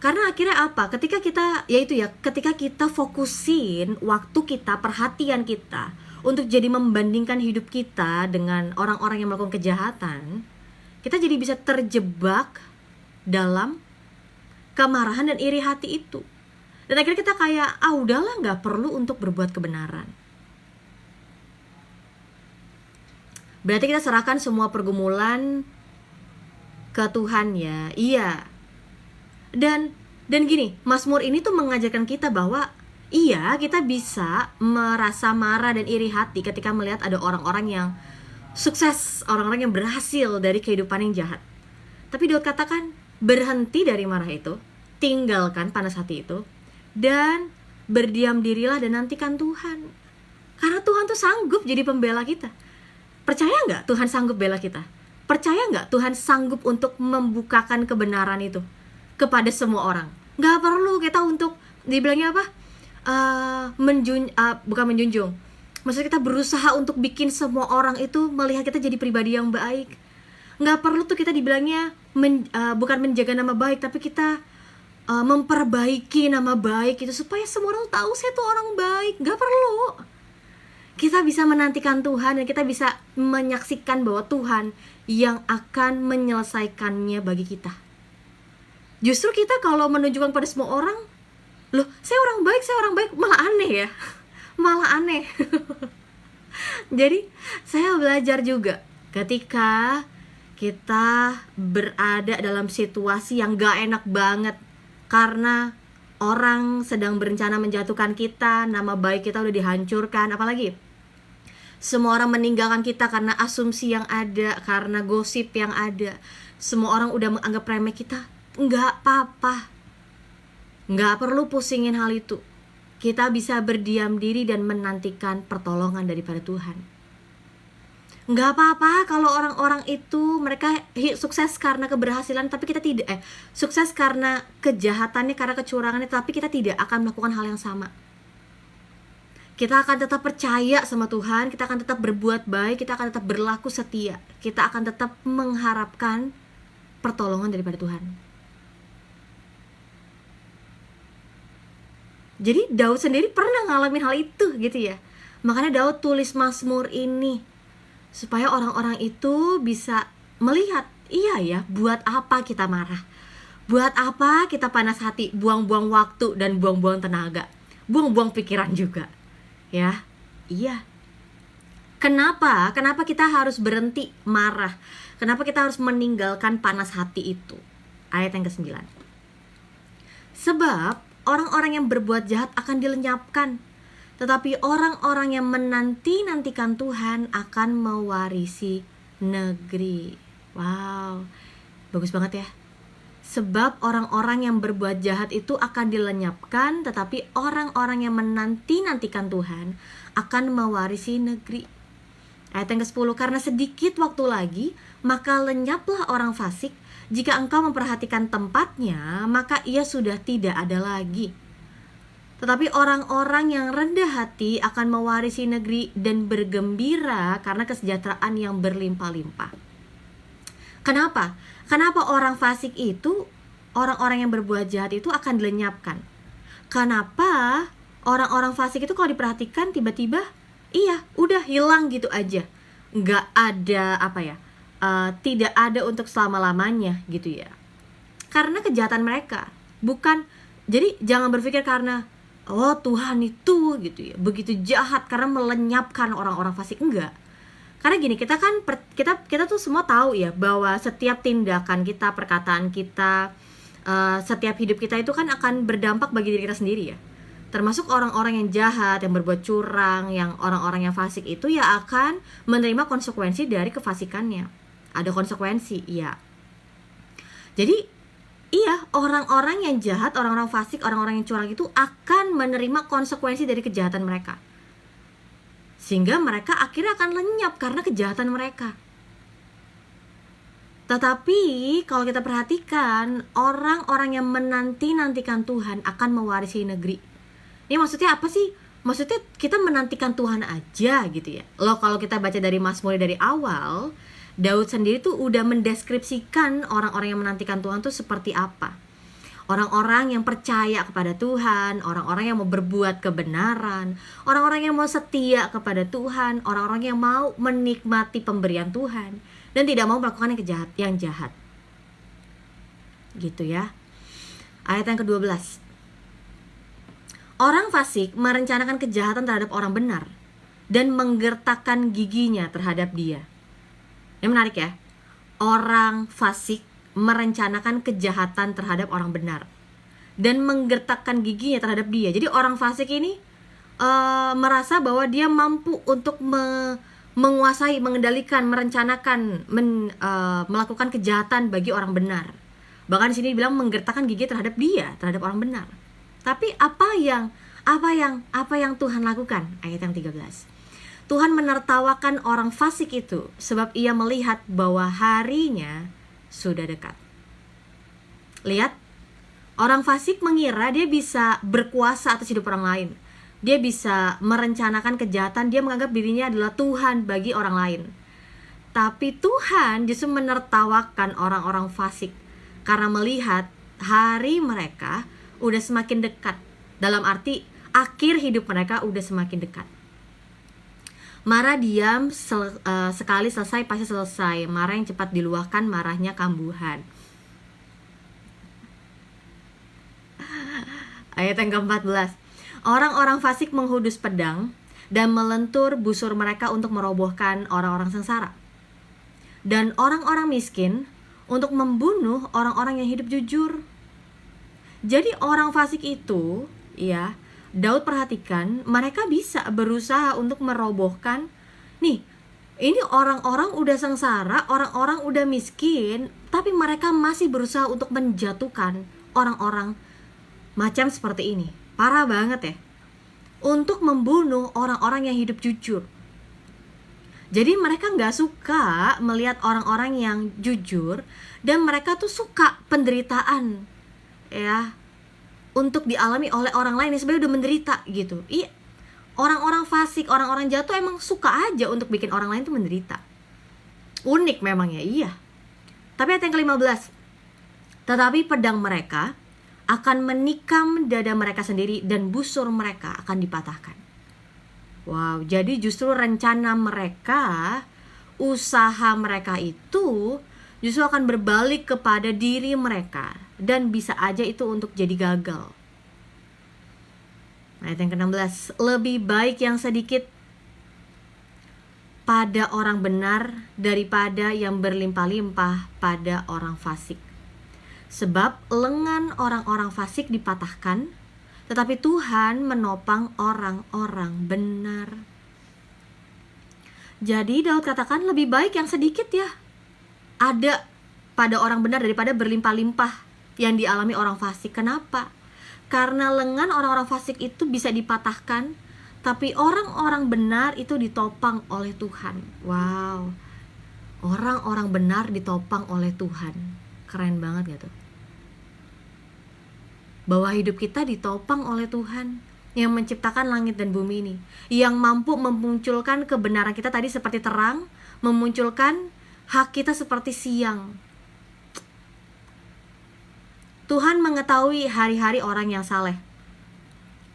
Karena akhirnya apa? Ketika kita fokusin waktu kita, perhatian kita untuk jadi membandingkan hidup kita dengan orang-orang yang melakukan kejahatan, kita jadi bisa terjebak dalam kemarahan dan iri hati itu. Dan akhirnya kita kayak, udahlah, gak perlu untuk berbuat kebenaran. Berarti kita serahkan semua pergumulan ke Tuhan ya. Iya. Dan gini, Mazmur ini tuh mengajarkan kita bahwa iya, kita bisa merasa marah dan iri hati ketika melihat ada orang-orang yang sukses, orang-orang yang berhasil dari kehidupan yang jahat. Tapi Daud katakan, berhenti dari marah itu, tinggalkan panas hati itu, dan berdiam dirilah dan nantikan Tuhan. Karena Tuhan tuh sanggup jadi pembela kita. Percaya gak Tuhan sanggup bela kita? Percaya gak Tuhan sanggup untuk membukakan kebenaran itu kepada semua orang? Gak perlu kita untuk dibilangnya apa? Bukan menjunjung. Maksudnya kita berusaha untuk bikin semua orang itu melihat kita jadi pribadi yang baik. Gak perlu tuh kita dibilangnya bukan menjaga nama baik, tapi kita memperbaiki nama baik itu supaya semua orang tahu saya tuh orang baik. Gak perlu. kita bisa menantikan Tuhan dan kita bisa menyaksikan bahwa Tuhan yang akan menyelesaikannya bagi kita. Justru kita kalau menunjukkan pada semua orang, loh saya orang baik, malah aneh ya. Malah aneh. Jadi saya belajar juga ketika kita berada dalam situasi yang gak enak banget karena orang sedang berencana menjatuhkan kita, nama baik kita udah dihancurkan, apalagi semua orang meninggalkan kita karena asumsi yang ada, karena gosip yang ada. Semua orang udah menganggap remeh kita. Nggak apa-apa. Nggak perlu pusingin hal itu. Kita bisa berdiam diri dan menantikan pertolongan daripada Tuhan. Nggak apa-apa kalau orang-orang itu mereka sukses karena keberhasilan, tapi kita tidak. Sukses karena kejahatannya, karena kecurangannya, tapi kita tidak akan melakukan hal yang sama. Kita akan tetap percaya sama Tuhan, kita akan tetap berbuat baik, kita akan tetap berlaku setia. Kita akan tetap mengharapkan pertolongan daripada Tuhan. Jadi Daud sendiri pernah ngalamin hal itu gitu ya. Makanya Daud tulis Mazmur ini supaya orang-orang itu bisa melihat, iya ya, buat apa kita marah? Buat apa kita panas hati, buang-buang waktu dan buang-buang tenaga, buang-buang pikiran juga. Ya, iya. Kenapa kita harus berhenti marah? Kenapa kita harus meninggalkan panas hati itu? Ayat yang ke-9. Sebab orang-orang yang berbuat jahat akan dilenyapkan, tetapi orang-orang yang menanti-nantikan Tuhan akan mewarisi negeri. Wow, bagus banget ya. Sebab orang-orang yang berbuat jahat itu akan dilenyapkan, tetapi orang-orang yang menanti-nantikan Tuhan akan mewarisi negeri. Ayat yang ke-10, karena sedikit waktu lagi, maka lenyaplah orang fasik. Jika engkau memperhatikan tempatnya, maka ia sudah tidak ada lagi. Tetapi orang-orang yang rendah hati akan mewarisi negeri dan bergembira karena kesejahteraan yang berlimpah-limpah. Kenapa? Kenapa orang fasik itu, orang-orang yang berbuat jahat itu akan dilenyapkan? Kenapa orang-orang fasik itu kalau diperhatikan tiba-tiba, iya, udah hilang gitu aja, nggak ada tidak ada untuk selama-lamanya gitu ya? Karena kejahatan mereka. Bukan, jadi jangan berpikir karena oh Tuhan itu gitu ya, begitu jahat karena melenyapkan orang-orang fasik, enggak. Karena gini, kita kan kita tuh semua tahu ya bahwa setiap tindakan kita, perkataan kita, setiap hidup kita itu kan akan berdampak bagi diri kita sendiri ya. Termasuk orang-orang yang jahat, yang berbuat curang, yang orang-orang yang fasik itu ya akan menerima konsekuensi dari kefasikannya. Ada konsekuensi, iya. Jadi iya, orang-orang yang jahat, orang-orang fasik, orang-orang yang curang itu akan menerima konsekuensi dari kejahatan mereka. Sehingga mereka akhirnya akan lenyap karena kejahatan mereka. Tetapi kalau kita perhatikan, orang-orang yang menanti-nantikan Tuhan akan mewarisi negeri. Ini maksudnya apa sih? Maksudnya kita menantikan Tuhan aja gitu ya. Loh, kalau kita baca dari Mazmur dari awal, Daud sendiri tuh udah mendeskripsikan orang-orang yang menantikan Tuhan tuh seperti apa. Orang-orang yang percaya kepada Tuhan, orang-orang yang mau berbuat kebenaran, orang-orang yang mau setia kepada Tuhan, orang-orang yang mau menikmati pemberian Tuhan dan tidak mau melakukan yang jahat. Gitu ya. Ayat yang ke-12. Orang fasik merencanakan kejahatan terhadap orang benar dan menggertakkan giginya terhadap dia. Ini menarik ya. Orang fasik merencanakan kejahatan terhadap orang benar dan menggertakkan giginya terhadap dia. Jadi orang fasik ini merasa bahwa dia mampu untuk menguasai, mengendalikan, merencanakan, melakukan kejahatan bagi orang benar. Bahkan di sini dibilang menggertakkan gigi terhadap dia, terhadap orang benar. Tapi apa yang Tuhan lakukan? Ayat yang 13. Tuhan menertawakan orang fasik itu sebab ia melihat bahwa harinya sudah dekat. Lihat, orang fasik mengira dia bisa berkuasa atas hidup orang lain. Dia bisa merencanakan kejahatan, dia menganggap dirinya adalah Tuhan bagi orang lain. Tapi Tuhan justru menertawakan orang-orang fasik karena melihat hari mereka udah semakin dekat. Dalam arti akhir hidup mereka udah semakin dekat. Marah diam, sekali selesai pasti selesai. Marah yang cepat diluahkan, marahnya kambuhan. Ayat yang ke-14. Orang-orang fasik menghudus pedang dan melentur busur mereka untuk merobohkan orang-orang sengsara. Dan orang-orang miskin untuk membunuh orang-orang yang hidup jujur. Jadi orang fasik itu, ya, Daud perhatikan, mereka bisa berusaha untuk merobohkan. Nih, ini orang-orang udah sengsara, orang-orang udah miskin, tapi mereka masih berusaha untuk menjatuhkan orang-orang macam seperti ini. Parah banget ya. Untuk membunuh orang-orang yang hidup jujur. Jadi mereka gak suka melihat orang-orang yang jujur, dan mereka tuh suka penderitaan, ya, untuk dialami oleh orang lain yang sebenarnya udah menderita gitu. Iya, orang-orang fasik, orang-orang jatuh emang suka aja untuk bikin orang lain tuh menderita. Unik memang ya, iya. Tapi ayat yang ke-15. Tetapi pedang mereka akan menikam dada mereka sendiri dan busur mereka akan dipatahkan. Wow, jadi justru rencana mereka, usaha mereka itu justru akan berbalik kepada diri mereka, dan bisa aja itu untuk jadi gagal. Ayat yang ke-16. Lebih baik yang sedikit pada orang benar daripada yang berlimpah-limpah pada orang fasik. Sebab lengan orang-orang fasik dipatahkan, tetapi Tuhan menopang orang-orang benar. Jadi Daud katakan lebih baik yang sedikit ya ada pada orang benar daripada berlimpah-limpah yang dialami orang fasik. Kenapa? Karena lengan orang-orang fasik itu bisa dipatahkan, tapi orang-orang benar itu ditopang oleh Tuhan. Wow, orang-orang benar ditopang oleh Tuhan. Keren banget gak tuh? Bahwa hidup kita ditopang oleh Tuhan yang menciptakan langit dan bumi ini, yang mampu memunculkan kebenaran kita tadi seperti terang, memunculkan hak kita seperti siang. Tuhan mengetahui hari-hari orang yang saleh,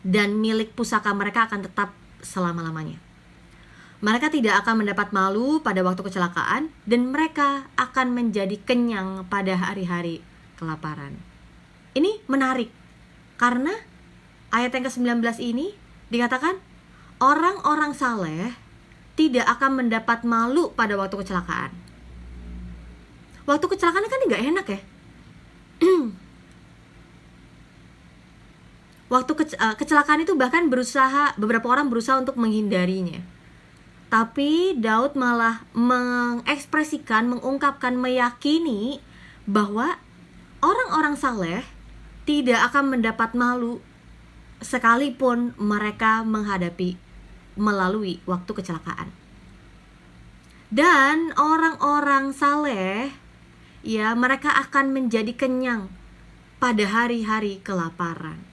dan milik pusaka mereka akan tetap selama-lamanya. Mereka tidak akan mendapat malu pada waktu kecelakaan, dan mereka akan menjadi kenyang pada hari-hari kelaparan. Ini menarik, karena ayat yang ke-19 ini dikatakan orang-orang saleh tidak akan mendapat malu pada waktu kecelakaan. Waktu kecelakaan kan nggak enak ya. Waktu kecelakaan itu bahkan beberapa orang berusaha untuk menghindarinya. Tapi Daud malah mengekspresikan, mengungkapkan, meyakini bahwa orang-orang saleh tidak akan mendapat malu sekalipun mereka melalui waktu kecelakaan. Dan orang-orang saleh, ya, mereka akan menjadi kenyang pada hari-hari kelaparan.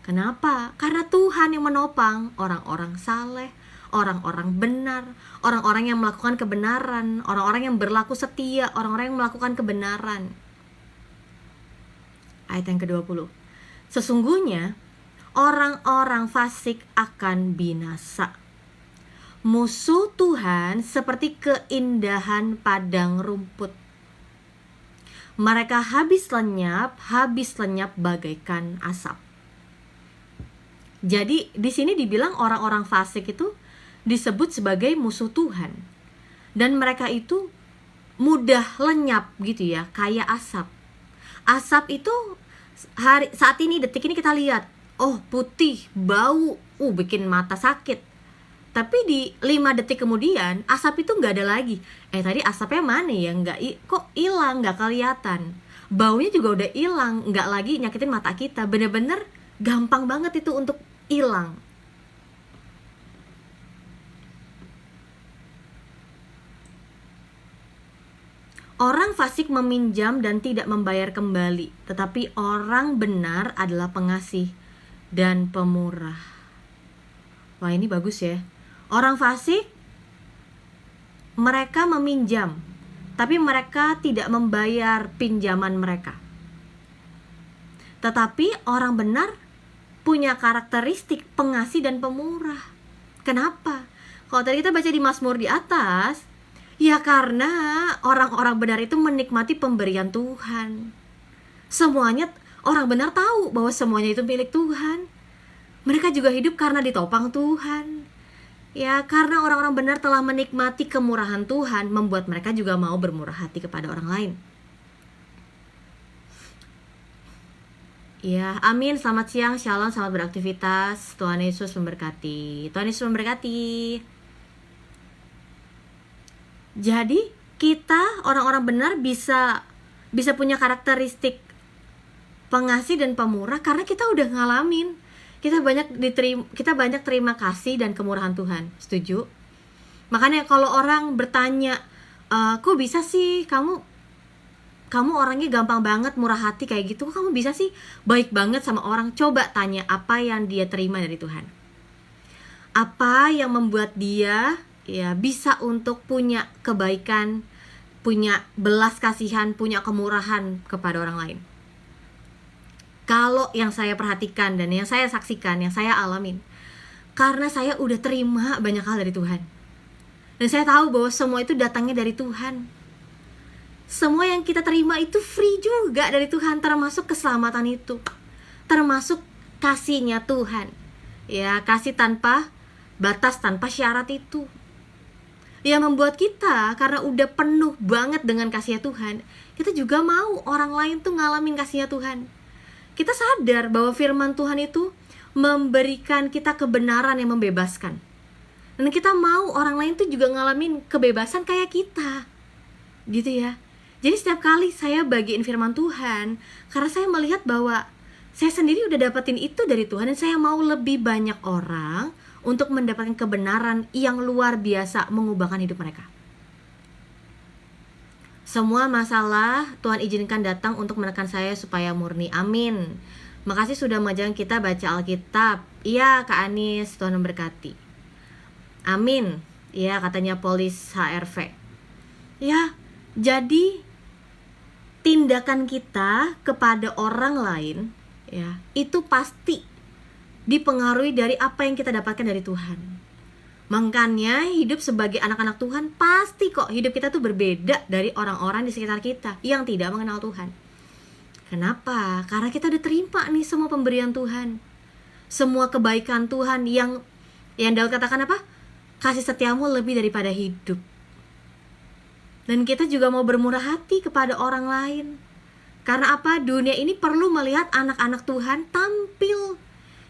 Kenapa? Karena Tuhan yang menopang orang-orang saleh, orang-orang benar, orang-orang yang melakukan kebenaran, orang-orang yang berlaku setia, orang-orang yang melakukan kebenaran. Ayat yang ke-20. Sesungguhnya orang-orang fasik akan binasa. Musuh Tuhan seperti keindahan padang rumput. Mereka habis lenyap bagaikan asap. Jadi di sini dibilang orang-orang fasik itu disebut sebagai musuh Tuhan, dan mereka itu mudah lenyap gitu ya, kayak asap. Asap itu saat ini, detik ini kita lihat, oh putih, bau, bikin mata sakit. Tapi di 5 detik kemudian asap itu nggak ada lagi. Tadi asapnya mana ya? Kok hilang, nggak kelihatan. Baunya juga udah hilang, nggak lagi nyakitin mata kita. Bener-bener gampang banget itu untuk hilang. Orang fasik meminjam dan tidak membayar kembali, tetapi orang benar adalah pengasih dan pemurah. Wah, ini bagus ya. Orang fasik, mereka meminjam, tapi mereka tidak membayar pinjaman mereka. Tetapi orang benar punya karakteristik pengasih dan pemurah. Kenapa? Kalau tadi kita baca di Mazmur di atas, ya karena orang-orang benar itu menikmati pemberian Tuhan. Semuanya, orang benar tahu bahwa semuanya itu milik Tuhan. Mereka juga hidup karena ditopang Tuhan. Ya, karena orang-orang benar telah menikmati kemurahan Tuhan, membuat mereka juga mau bermurah hati kepada orang lain. Ya, amin. Selamat siang, shalom, selamat beraktivitas. Tuhan Yesus memberkati. Tuhan Yesus memberkati. Jadi, kita orang-orang benar bisa punya karakteristik pengasih dan pemurah karena kita udah ngalamin. Kita banyak terima kasih dan kemurahan Tuhan. Setuju? Makanya kalau orang bertanya, kok bisa sih kamu orangnya gampang banget, murah hati kayak gitu, kok kamu bisa sih baik banget sama orang? Coba tanya apa yang dia terima dari Tuhan. Apa yang membuat dia ya bisa untuk punya kebaikan, punya belas kasihan, punya kemurahan kepada orang lain. Kalau yang saya perhatikan dan yang saya saksikan, yang saya alamin, karena saya udah terima banyak hal dari Tuhan. Dan saya tahu bahwa semua itu datangnya dari Tuhan. Semua yang kita terima itu free juga dari Tuhan, termasuk keselamatan itu, termasuk kasihnya Tuhan. Ya, kasih tanpa batas, tanpa syarat itu. Yang membuat kita, karena udah penuh banget dengan kasihnya Tuhan, kita juga mau orang lain tuh ngalamin kasihnya Tuhan. Kita sadar bahwa firman Tuhan itu memberikan kita kebenaran yang membebaskan. Dan kita mau orang lain tuh juga ngalamin kebebasan kayak kita. Gitu ya. Jadi setiap kali saya bagiin firman Tuhan, karena saya melihat bahwa saya sendiri udah dapetin itu dari Tuhan, dan saya mau lebih banyak orang untuk mendapatkan kebenaran yang luar biasa mengubahkan hidup mereka. Semua masalah Tuhan izinkan datang untuk menekan saya supaya murni. Amin. Makasih sudah mengajarkan kita baca Alkitab. Iya Kak Anis, Tuhan memberkati. Amin. Iya katanya Polis HRV. Ya, jadi tindakan kita kepada orang lain ya, itu pasti dipengaruhi dari apa yang kita dapatkan dari Tuhan. Makanya hidup sebagai anak-anak Tuhan pasti kok hidup kita tuh berbeda dari orang-orang di sekitar kita yang tidak mengenal Tuhan. Kenapa? Karena kita udah terima nih semua pemberian Tuhan, semua kebaikan Tuhan yang Daud katakan apa? Kasih setiamu lebih daripada hidup. Dan kita juga mau bermurah hati kepada orang lain. Karena apa? Dunia ini perlu melihat anak-anak Tuhan tampil.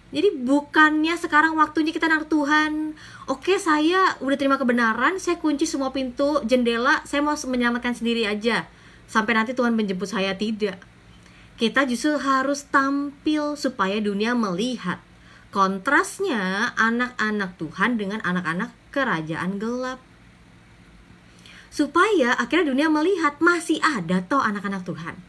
Jadi bukannya sekarang waktunya kita anak Tuhan, oke saya udah terima kebenaran, saya kunci semua pintu, jendela, saya mau menyelamatkan sendiri aja sampai nanti Tuhan menjemput saya. Tidak. Kita justru harus tampil supaya dunia melihat kontrasnya anak-anak Tuhan dengan anak-anak kerajaan gelap. Supaya akhirnya dunia melihat masih ada toh anak-anak Tuhan.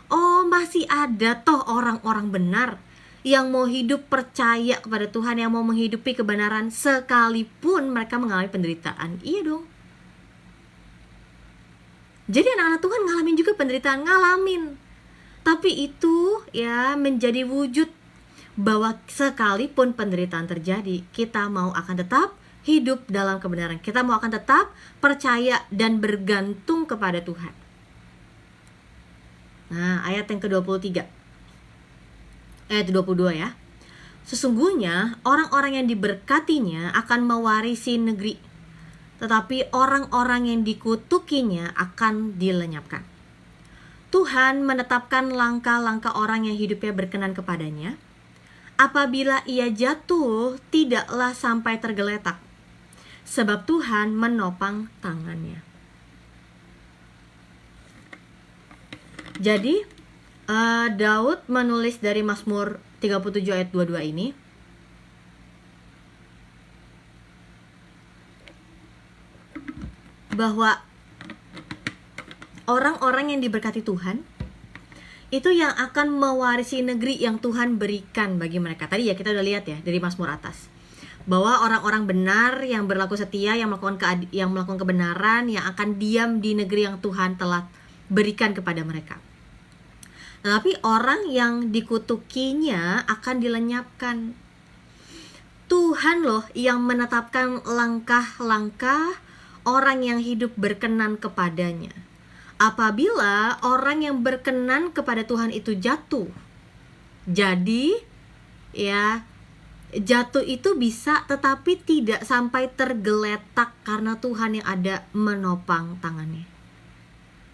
Oh, masih ada toh orang-orang benar yang mau hidup percaya kepada Tuhan, yang mau menghidupi kebenaran sekalipun mereka mengalami penderitaan. Iya dong. Jadi anak-anak Tuhan ngalamin juga penderitaan, ngalamin. Tapi itu ya menjadi wujud bahwa sekalipun penderitaan terjadi, kita mau akan tetap hidup dalam kebenaran. Kita mau akan tetap percaya dan bergantung kepada Tuhan. Nah, ayat yang ke-23. Ayat 22 ya. Sesungguhnya orang-orang yang diberkatinya akan mewarisi negeri, tetapi orang-orang yang dikutukinya akan dilenyapkan. Tuhan menetapkan langkah-langkah orang yang hidupnya berkenan kepadanya. Apabila ia jatuh, tidaklah sampai tergeletak, sebab Tuhan menopang tangannya. Jadi Daud menulis dari Mazmur 37 ayat 22 ini, bahwa orang-orang yang diberkati Tuhan itu yang akan mewarisi negeri yang Tuhan berikan bagi mereka. Tadi ya kita udah lihat ya dari Mazmur atas, bahwa orang-orang benar yang berlaku setia, yang melakukan kebenaran, yang akan diam di negeri yang Tuhan telah berikan kepada mereka. Tetapi orang yang dikutukinya akan dilenyapkan. Tuhan Tuhan loh yang menetapkan langkah-langkah orang yang hidup berkenan kepadanya. Apabila orang yang berkenan kepada Tuhan itu jatuh, jadi ya jatuh itu bisa, tetapi tidak sampai tergeletak karena Tuhan yang ada menopang tangannya.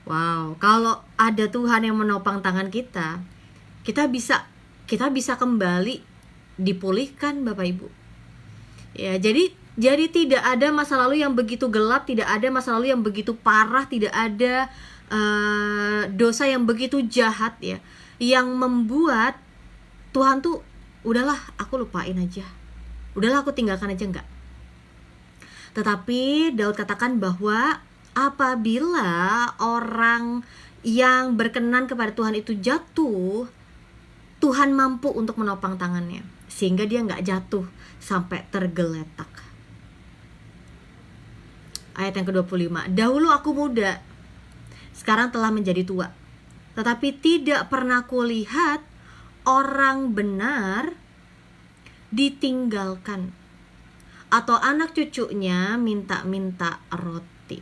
Wow, kalau ada Tuhan yang menopang tangan kita, kita bisa kembali dipulihkan, Bapak Ibu. Ya, jadi tidak ada masa lalu yang begitu gelap, tidak ada masa lalu yang begitu parah, tidak ada dosa yang begitu jahat ya, yang membuat Tuhan tuh udahlah aku lupain aja, udahlah aku tinggalkan aja, enggak. Tetapi Daud katakan bahwa apabila orang yang berkenan kepada Tuhan itu jatuh, Tuhan mampu untuk menopang tangannya sehingga dia nggak jatuh sampai tergeletak. Ayat yang ke-25, dahulu aku muda, sekarang telah menjadi tua, tetapi tidak pernah kulihat orang benar ditinggalkan atau anak cucunya minta-minta roti.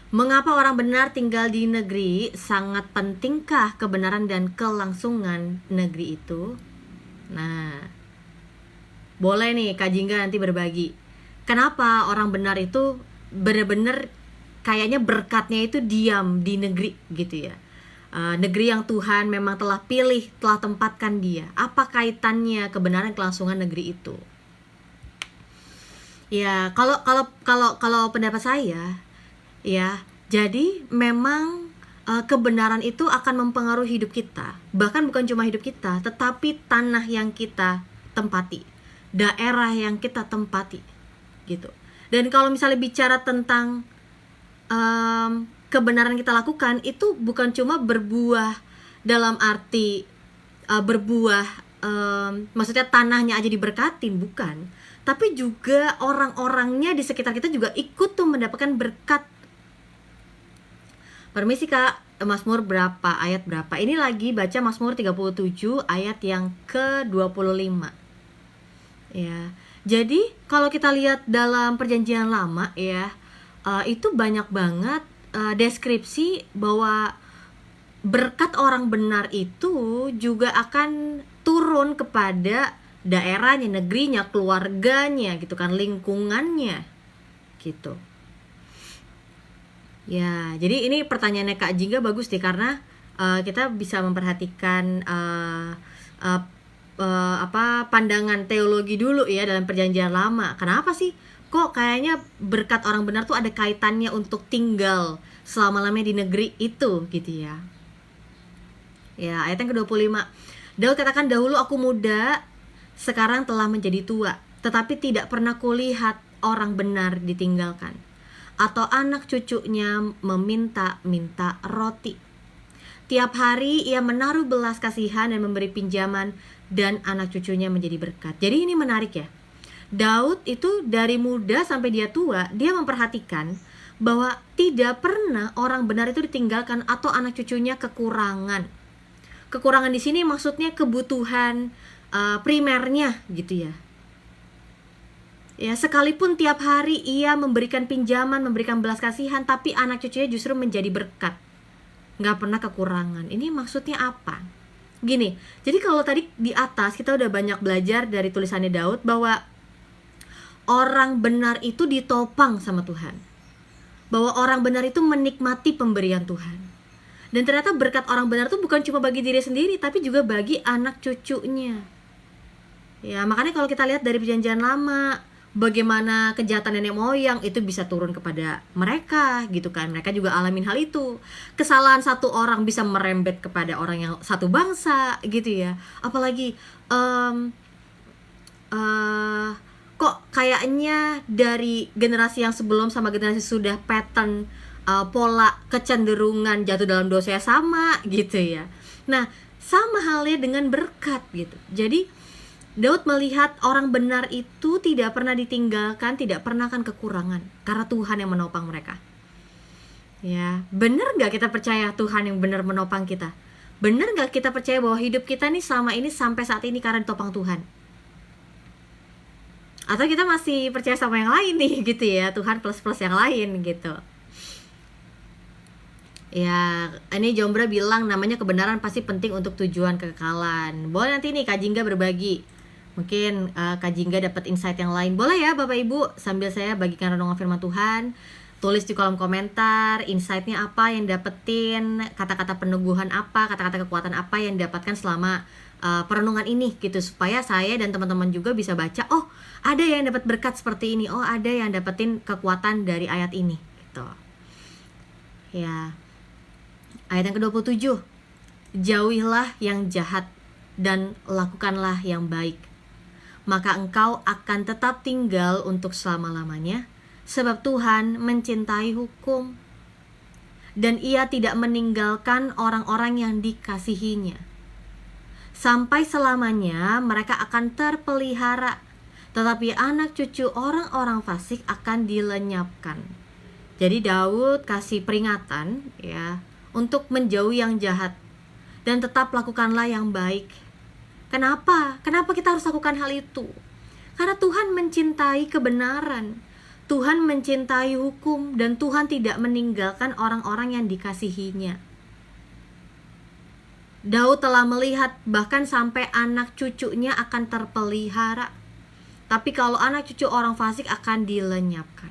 Mengapa orang benar tinggal di negeri? Sangat pentingkah kebenaran dan kelangsungan negeri itu? Nah, boleh nih Kak Jingga nanti berbagi. Kenapa orang benar itu benar-benar kayaknya berkatnya itu diam di negeri gitu ya. Negeri yang Tuhan memang telah pilih, telah tempatkan dia. Apa kaitannya kebenaran kelangsungan negeri itu? Ya, kalau pendapat saya, ya, jadi memang kebenaran itu akan mempengaruhi hidup kita. Bahkan bukan cuma hidup kita, tetapi tanah yang kita tempati, daerah yang kita tempati, gitu. Dan kalau misalnya bicara tentang kebenaran kita lakukan, itu bukan cuma berbuah dalam arti maksudnya tanahnya aja diberkatin, bukan. Tapi juga orang-orangnya di sekitar kita juga ikut tuh mendapatkan berkat. Permisi Kak, Mazmur berapa? Ayat berapa? Ini lagi baca Mazmur 37 ayat yang ke-25. Ya. Jadi kalau kita lihat dalam Perjanjian Lama ya, itu banyak banget deskripsi bahwa berkat orang benar itu juga akan turun kepada daerahnya, negerinya, keluarganya gitu kan, lingkungannya gitu. Ya, jadi ini pertanyaannya Kak Jingga bagus deh, karena kita bisa memperhatikan pandangan teologi dulu ya dalam Perjanjian Lama. Kenapa sih kok kayaknya berkat orang benar tuh ada kaitannya untuk tinggal selama-lamanya di negeri itu gitu ya. Ya, ayat yang ke-25. Daud katakan, dahulu aku muda, sekarang telah menjadi tua, tetapi tidak pernah kulihat orang benar ditinggalkan atau anak cucunya meminta-minta roti. Tiap hari ia menaruh belas kasihan dan memberi pinjaman, dan anak cucunya menjadi berkat. Jadi ini menarik ya. Daud itu dari muda sampai dia tua, dia memperhatikan bahwa tidak pernah orang benar itu ditinggalkan atau anak cucunya kekurangan. Kekurangan di sini maksudnya kebutuhan primernya gitu ya. Ya, sekalipun tiap hari ia memberikan pinjaman, memberikan belas kasihan, tapi anak cucunya justru menjadi berkat. Nggak pernah kekurangan. Ini maksudnya apa? Gini, jadi kalau tadi di atas kita udah banyak belajar dari tulisannya Daud bahwa orang benar itu ditopang sama Tuhan, bahwa orang benar itu menikmati pemberian Tuhan. Dan ternyata berkat orang benar itu bukan cuma bagi diri sendiri, tapi juga bagi anak cucunya. Ya, makanya kalau kita lihat dari Perjanjian Lama, bagaimana kejahatan nenek moyang itu bisa turun kepada mereka gitu kan. Mereka juga alamin hal itu. Kesalahan satu orang bisa merembet kepada orang yang satu bangsa gitu ya. Apalagi kok kayaknya dari generasi yang sebelum sama generasi sudah pattern pola kecenderungan jatuh dalam dosa yang sama gitu ya. Nah, sama halnya dengan berkat gitu. Jadi Daud melihat orang benar itu tidak pernah ditinggalkan, tidak pernah akan kekurangan, karena Tuhan yang menopang mereka. Ya, benar nggak kita percaya Tuhan yang benar menopang kita? Benar nggak kita percaya bahwa hidup kita nih selama ini sampai saat ini karena ditopang Tuhan? Atau kita masih percaya sama yang lain nih gitu ya, Tuhan plus-plus yang lain gitu. Ya, ini Jombra bilang namanya kebenaran pasti penting untuk tujuan kekekalan. Boleh nanti nih Kak Jingga berbagi. Mungkin Kak Jingga dapat insight yang lain. Boleh ya Bapak Ibu, sambil saya bagikan renungan firman Tuhan. Tulis di kolom komentar insight-nya apa yang dapetin, kata-kata peneguhan apa, kata-kata kekuatan apa yang dapatkan selama perenungan ini gitu, supaya saya dan teman-teman juga bisa baca, oh ada yang dapat berkat seperti ini, oh ada yang dapetin kekuatan dari ayat ini gitu. Ya. Ayat yang ke-27. Jauhilah yang jahat dan lakukanlah yang baik, maka engkau akan tetap tinggal untuk selama-lamanya, sebab Tuhan mencintai hukum dan Ia tidak meninggalkan orang-orang yang dikasihinya. Sampai selamanya mereka akan terpelihara, tetapi anak cucu orang-orang fasik akan dilenyapkan. Jadi Daud kasih peringatan ya, untuk menjauhi yang jahat dan tetap lakukanlah yang baik. Kenapa? Kenapa kita harus lakukan hal itu? Karena Tuhan mencintai kebenaran, Tuhan mencintai hukum, dan Tuhan tidak meninggalkan orang-orang yang dikasihinya. Daud telah melihat bahkan sampai anak cucunya akan terpelihara, tapi kalau anak cucu orang fasik akan dilenyapkan.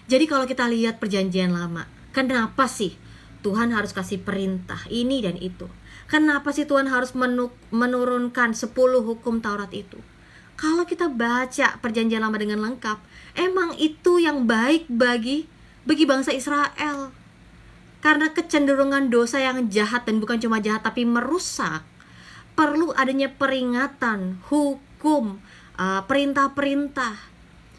Jadi kalau kita lihat perjanjian lama, kenapa sih Tuhan harus kasih perintah ini dan itu? Kenapa sih Tuhan harus menurunkan 10 hukum Taurat itu? Kalau kita baca perjanjian lama dengan lengkap, emang itu yang baik bagi bangsa Israel. Karena kecenderungan dosa yang jahat, dan bukan cuma jahat tapi merusak, perlu adanya peringatan, hukum, perintah-perintah,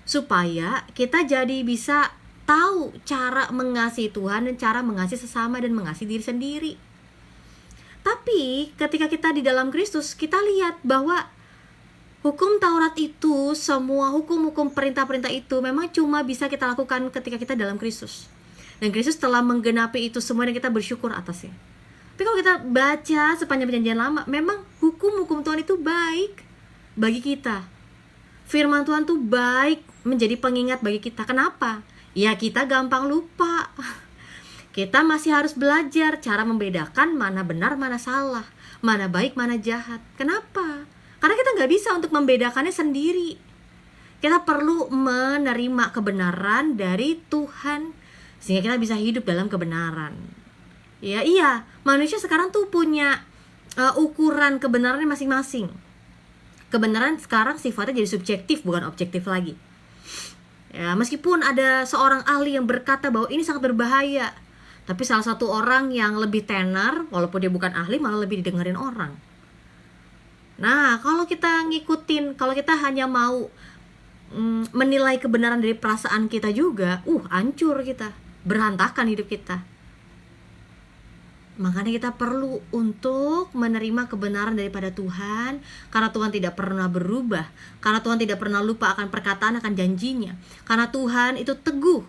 supaya kita jadi bisa tahu cara mengasihi Tuhan dan cara mengasihi sesama dan mengasihi diri sendiri. Tapi ketika kita di dalam Kristus, kita lihat bahwa hukum Taurat itu, semua hukum-hukum perintah-perintah itu memang cuma bisa kita lakukan ketika kita dalam Kristus. Dan Kristus telah menggenapi itu semua dan kita bersyukur atasnya. Tapi kalau kita baca sepanjang perjanjian lama, memang hukum-hukum Tuhan itu baik bagi kita. Firman Tuhan tuh baik, menjadi pengingat bagi kita. Kenapa? Ya kita gampang lupa. Kita masih harus belajar cara membedakan mana benar, mana salah, mana baik, mana jahat. Kenapa? Karena kita gak bisa untuk membedakannya sendiri. Kita perlu menerima kebenaran dari Tuhan, sehingga kita bisa hidup dalam kebenaran. Ya iya, manusia sekarang tuh punya ukuran kebenarannya masing-masing. Kebenaran sekarang sifatnya jadi subjektif, bukan objektif lagi. Ya, meskipun ada seorang ahli yang berkata bahwa ini sangat berbahaya, tapi salah satu orang yang lebih tenar, walaupun dia bukan ahli, malah lebih didengerin orang. Nah, kalau kita ngikutin, kalau kita hanya mau menilai kebenaran dari perasaan kita juga, hancur kita, berantakan hidup kita. Makanya kita perlu untuk menerima kebenaran daripada Tuhan, karena Tuhan tidak pernah berubah, karena Tuhan tidak pernah lupa akan perkataan, akan janjinya, karena Tuhan itu teguh,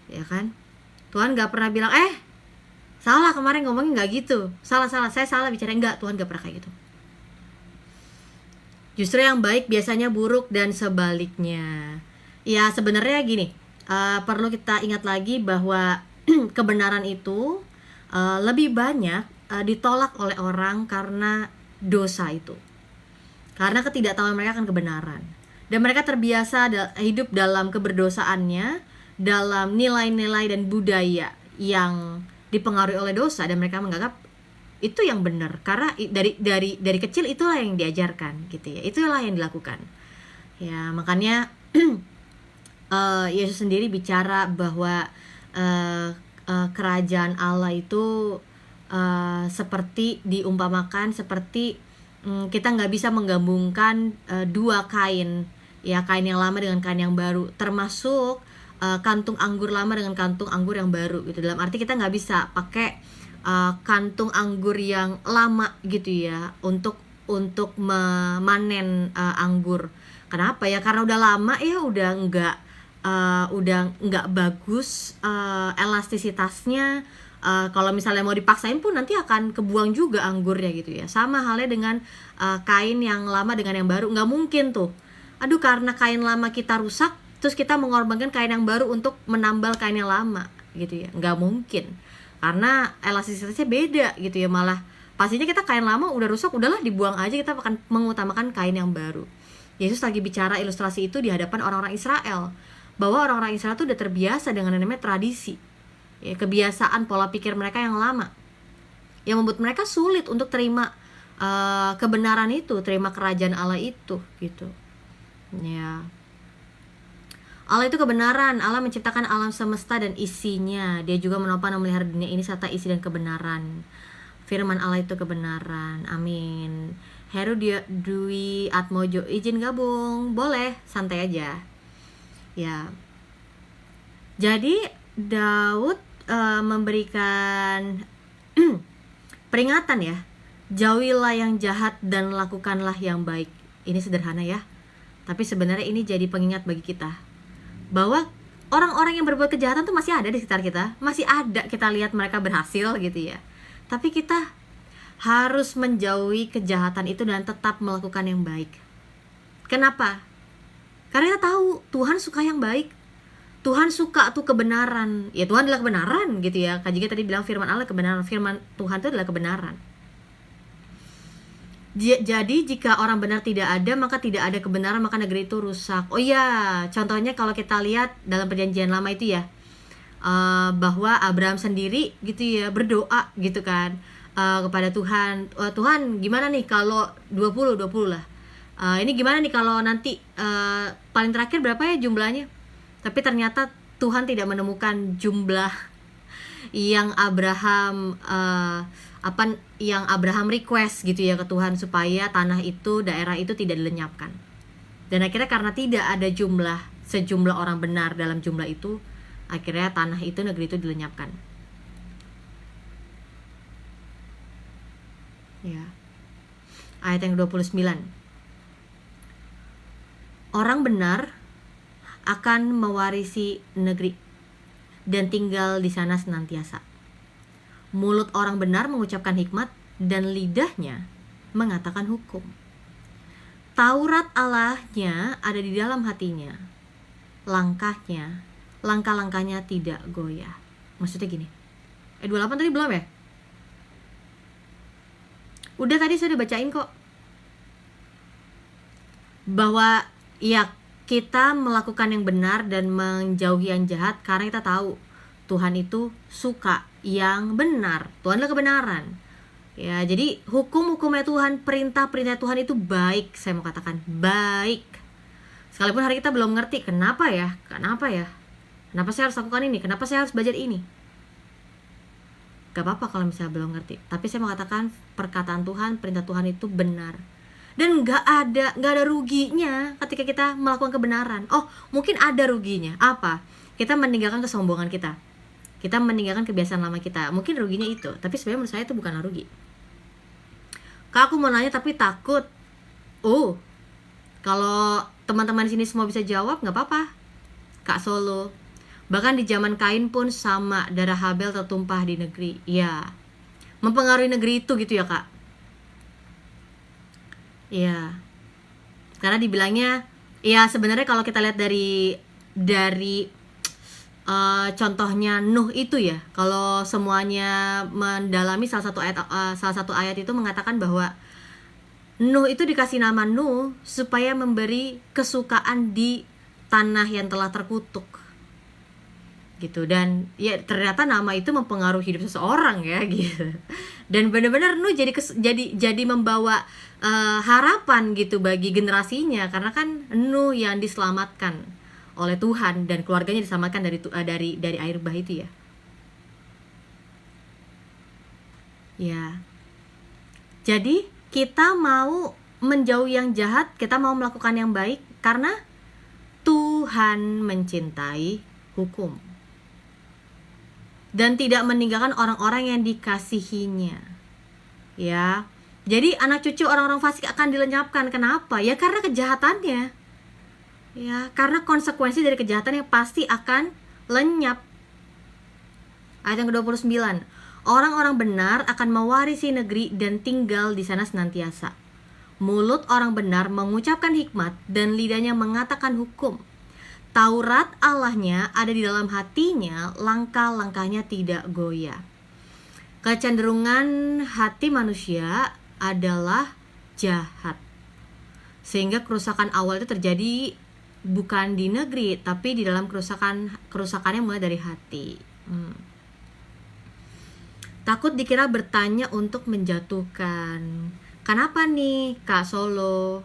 ya kan? Tuhan gak pernah bilang, salah kemarin ngomongnya gak gitu, salah, saya salah bicara, enggak, Tuhan gak pernah kayak gitu. Justru yang baik biasanya buruk dan sebaliknya. Ya sebenarnya gini, perlu kita ingat lagi bahwa kebenaran itu lebih banyak ditolak oleh orang karena dosa itu, karena ketidaktahuan mereka akan kebenaran, dan mereka terbiasa hidup dalam keberdosaannya, dalam nilai-nilai dan budaya yang dipengaruhi oleh dosa, dan mereka menganggap itu yang benar karena dari kecil itulah yang diajarkan gitu ya, itulah yang dilakukan ya. Makanya Yesus sendiri bicara bahwa kerajaan Allah itu seperti diumpamakan seperti kita nggak bisa menggabungkan dua kain, ya, kain yang lama dengan kain yang baru, termasuk kantung anggur lama dengan kantung anggur yang baru gitu. Dalam arti kita nggak bisa pakai kantung anggur yang lama gitu ya untuk memanen anggur. Kenapa ya? Karena udah lama ya, udah nggak bagus elastisitasnya, Kalau misalnya mau dipaksain pun nanti akan kebuang juga anggurnya gitu ya. Sama halnya dengan kain yang lama dengan yang baru, nggak mungkin tuh. Aduh, karena kain lama kita rusak, terus kita mengorbankan kain yang baru untuk menambal kain yang lama gitu ya. Nggak mungkin, karena elastisitasnya beda gitu ya. Malah pastinya kita kain lama udah rusak, udahlah dibuang aja, kita akan mengutamakan kain yang baru. Yesus lagi bicara ilustrasi itu di hadapan orang-orang Israel, bahwa orang-orang Israel itu udah terbiasa dengan yang namanya tradisi ya, kebiasaan pola pikir mereka yang lama, yang membuat mereka sulit untuk terima kebenaran itu, terima kerajaan Allah itu gitu ya. Allah itu kebenaran. Allah menciptakan alam semesta dan isinya. Dia juga menopang dan memelihara dunia ini serta isi dan kebenaran. Firman Allah itu kebenaran. Amin. Heru Dwi Atmojo izin gabung. Boleh, santai aja ya. Jadi Daud memberikan peringatan ya, jauhilah yang jahat dan lakukanlah yang baik. Ini sederhana ya, tapi sebenarnya ini jadi pengingat bagi kita bahwa orang-orang yang berbuat kejahatan tuh masih ada di sekitar kita, masih ada, kita lihat mereka berhasil gitu ya. Tapi kita harus menjauhi kejahatan itu dan tetap melakukan yang baik. Kenapa? Karena kita tahu Tuhan suka yang baik. Tuhan suka tuh kebenaran. Ya, Tuhan adalah kebenaran gitu ya. Kak Jika tadi bilang firman Allah kebenaran. Firman Tuhan itu adalah kebenaran. Jadi jika orang benar tidak ada, maka tidak ada kebenaran, maka negeri itu rusak. Oh iya, contohnya kalau kita lihat dalam perjanjian lama itu ya, bahwa Abraham sendiri gitu ya berdoa gitu kan kepada Tuhan, Tuhan gimana nih kalau 20 lah, ini gimana nih kalau nanti paling terakhir berapa ya jumlahnya. Tapi ternyata Tuhan tidak menemukan jumlah yang Abraham request gitu ya ke Tuhan, supaya tanah itu, daerah itu tidak dilenyapkan. Dan akhirnya karena tidak ada sejumlah orang benar dalam jumlah itu, akhirnya tanah itu, negeri itu dilenyapkan. Ya. Ayat yang 29. Orang benar akan mewarisi negeri dan tinggal di sana senantiasa. Mulut orang benar mengucapkan hikmat dan lidahnya mengatakan hukum. Taurat Allahnya ada di dalam hatinya. Langkah-langkahnya tidak goyah. Maksudnya gini. 28 tadi belum ya? Udah, tadi saya udah bacain kok. Bahwa ya kita melakukan yang benar dan menjauhi yang jahat karena kita tahu Tuhan itu suka yang benar. Tuhan adalah kebenaran. Ya, jadi hukum-hukumnya Tuhan, perintah-perintah Tuhan itu baik. Saya mau katakan baik. Sekalipun hari kita belum ngerti, kenapa ya? Kenapa saya harus lakukan ini? Kenapa saya harus belajar ini? Gak apa-apa kalau misalnya belum ngerti. Tapi saya mau katakan perkataan Tuhan, perintah Tuhan itu benar. Dan gak ada ruginya ketika kita melakukan kebenaran. Oh, mungkin ada ruginya. Apa? Kita meninggalkan kesombongan kita. Kita meninggalkan kebiasaan lama kita. Mungkin ruginya itu. Tapi sebenarnya menurut saya itu bukanlah rugi. Kak, aku mau nanya tapi takut. Oh, kalau teman-teman di sini semua bisa jawab, gak apa-apa. Kak Solo. Bahkan di zaman Kain pun sama, darah Habel tertumpah di negeri. Ya, mempengaruhi negeri itu gitu ya Kak. Iya, karena dibilangnya, ya sebenarnya kalau kita lihat dari contohnya Nuh itu ya, kalau semuanya mendalami salah satu ayat itu mengatakan bahwa Nuh itu dikasih nama Nuh supaya memberi kesukaan di tanah yang telah terkutuk gitu. Dan ya ternyata nama itu mempengaruhi hidup seseorang ya gitu. Dan benar-benar Nuh jadi membawa harapan gitu bagi generasinya, karena kan Nuh yang diselamatkan oleh Tuhan dan keluarganya diselamatkan dari air bah itu ya. Ya. Jadi kita mau menjauhi yang jahat, kita mau melakukan yang baik karena Tuhan mencintai hukum dan tidak meninggalkan orang-orang yang dikasihinya. Ya. Jadi anak cucu orang-orang fasik akan dilenyapkan. Kenapa? Ya karena kejahatannya. Ya, karena konsekuensi dari kejahatannya pasti akan lenyap. Ayat yang ke-29. Orang-orang benar akan mewarisi negeri dan tinggal di sana senantiasa. Mulut orang benar mengucapkan hikmat dan lidahnya mengatakan hukum. Taurat Allahnya ada di dalam hatinya, langkah-langkahnya tidak goyah. Kecenderungan hati manusia adalah jahat. Sehingga kerusakan awal itu terjadi bukan di negeri, tapi di dalam kerusakannya mulai dari hati. Takut dikira bertanya untuk menjatuhkan. Kenapa nih Kak Solo?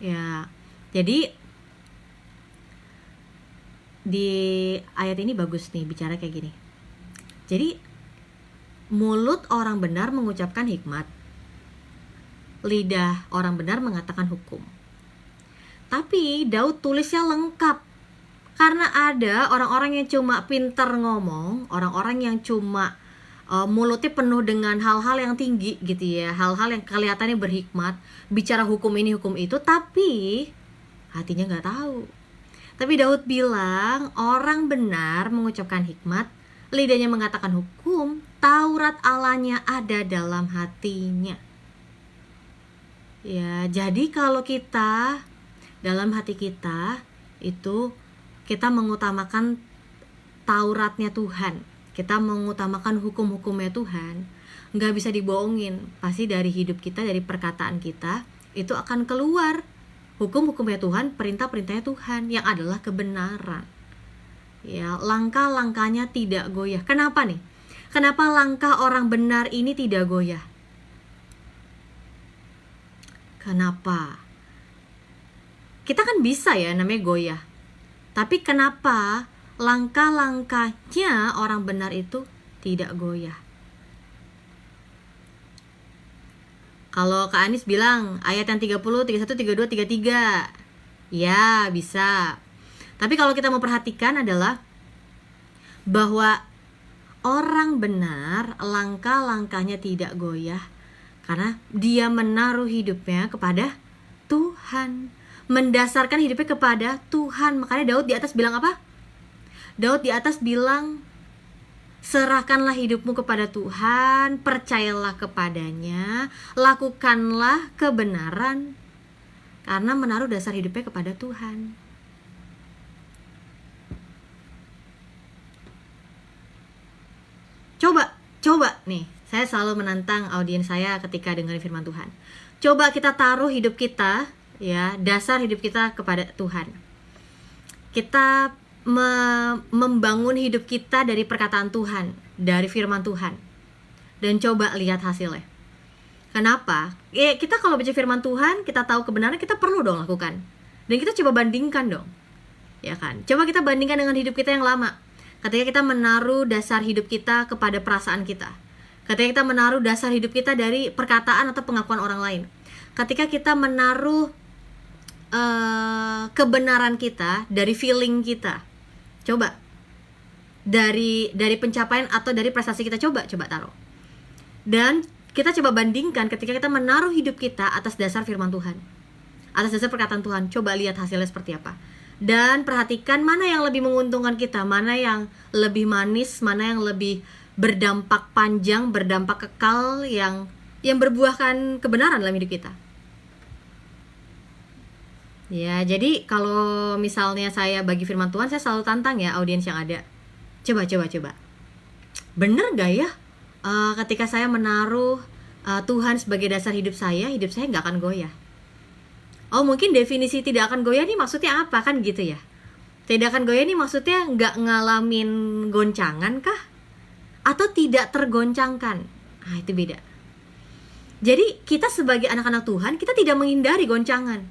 Ya, jadi di ayat ini bagus nih bicara kayak gini. Jadi mulut orang benar mengucapkan hikmat, lidah orang benar mengatakan hukum. Tapi Daud tulisnya lengkap. Karena ada orang-orang yang cuma pintar ngomong, orang-orang yang cuma mulutnya penuh dengan hal-hal yang tinggi gitu ya, hal-hal yang kelihatannya berhikmat, bicara hukum ini hukum itu, tapi hatinya nggak tahu. Tapi Daud bilang orang benar mengucapkan hikmat, lidahnya mengatakan hukum, Taurat Allahnya ada dalam hatinya. Ya, jadi kalau kita dalam hati kita itu kita mengutamakan Tauratnya Tuhan, kita mengutamakan hukum-hukumnya Tuhan, nggak bisa dibohongin. Pasti dari hidup kita, dari perkataan kita, itu akan keluar hukum-hukumnya Tuhan, perintah-perintahnya Tuhan, yang adalah kebenaran. Ya, langkah-langkahnya tidak goyah. Kenapa nih? Kenapa langkah orang benar ini tidak goyah? Kenapa? Kita kan bisa ya namanya goyah. Tapi kenapa langkah-langkahnya orang benar itu tidak goyah? Kalau Kak Anis bilang ayat yang 30, 31, 32, 33, ya bisa. Tapi kalau kita mau perhatikan adalah bahwa orang benar langkah-langkahnya tidak goyah karena dia menaruh hidupnya kepada Tuhan, mendasarkan hidupnya kepada Tuhan. Makanya Daud di atas bilang apa? Daud di atas bilang, serahkanlah hidupmu kepada Tuhan, percayalah kepadanya, lakukanlah kebenaran, karena menaruh dasar hidupnya kepada Tuhan. Coba nih, saya selalu menantang audiens saya ketika dengar firman Tuhan. Coba kita taruh hidup kita, ya, dasar hidup kita kepada Tuhan. Kita membangun hidup kita dari perkataan Tuhan, dari firman Tuhan, dan coba lihat hasilnya. Kenapa? Kita kalau baca firman Tuhan, kita tahu kebenaran, kita perlu dong lakukan. Dan kita coba bandingkan dong, ya kan? Coba kita bandingkan dengan hidup kita yang lama. Ketika kita menaruh dasar hidup kita kepada perasaan kita, ketika kita menaruh dasar hidup kita dari perkataan atau pengakuan orang lain, ketika kita menaruh kebenaran kita dari feeling kita, coba dari pencapaian atau dari prestasi kita, coba taruh. Dan kita coba bandingkan ketika kita menaruh hidup kita atas dasar firman Tuhan, atas dasar perkataan Tuhan. Coba lihat hasilnya seperti apa. Dan perhatikan mana yang lebih menguntungkan kita, mana yang lebih manis, mana yang lebih berdampak panjang, berdampak kekal, yang berbuahkan kebenaran dalam hidup kita. Ya, jadi kalau misalnya saya bagi firman Tuhan, saya selalu tantang ya audiens yang ada. Coba. Bener gak ya? Ketika saya menaruh Tuhan sebagai dasar hidup saya nggak akan goyah. Oh, mungkin definisi tidak akan goyah nih maksudnya apa, kan gitu ya? Tidak akan goyah nih maksudnya nggak ngalamin goncangan kah? Atau tidak tergoncangkan? Ah, itu beda. Jadi kita sebagai anak-anak Tuhan, kita tidak menghindari goncangan.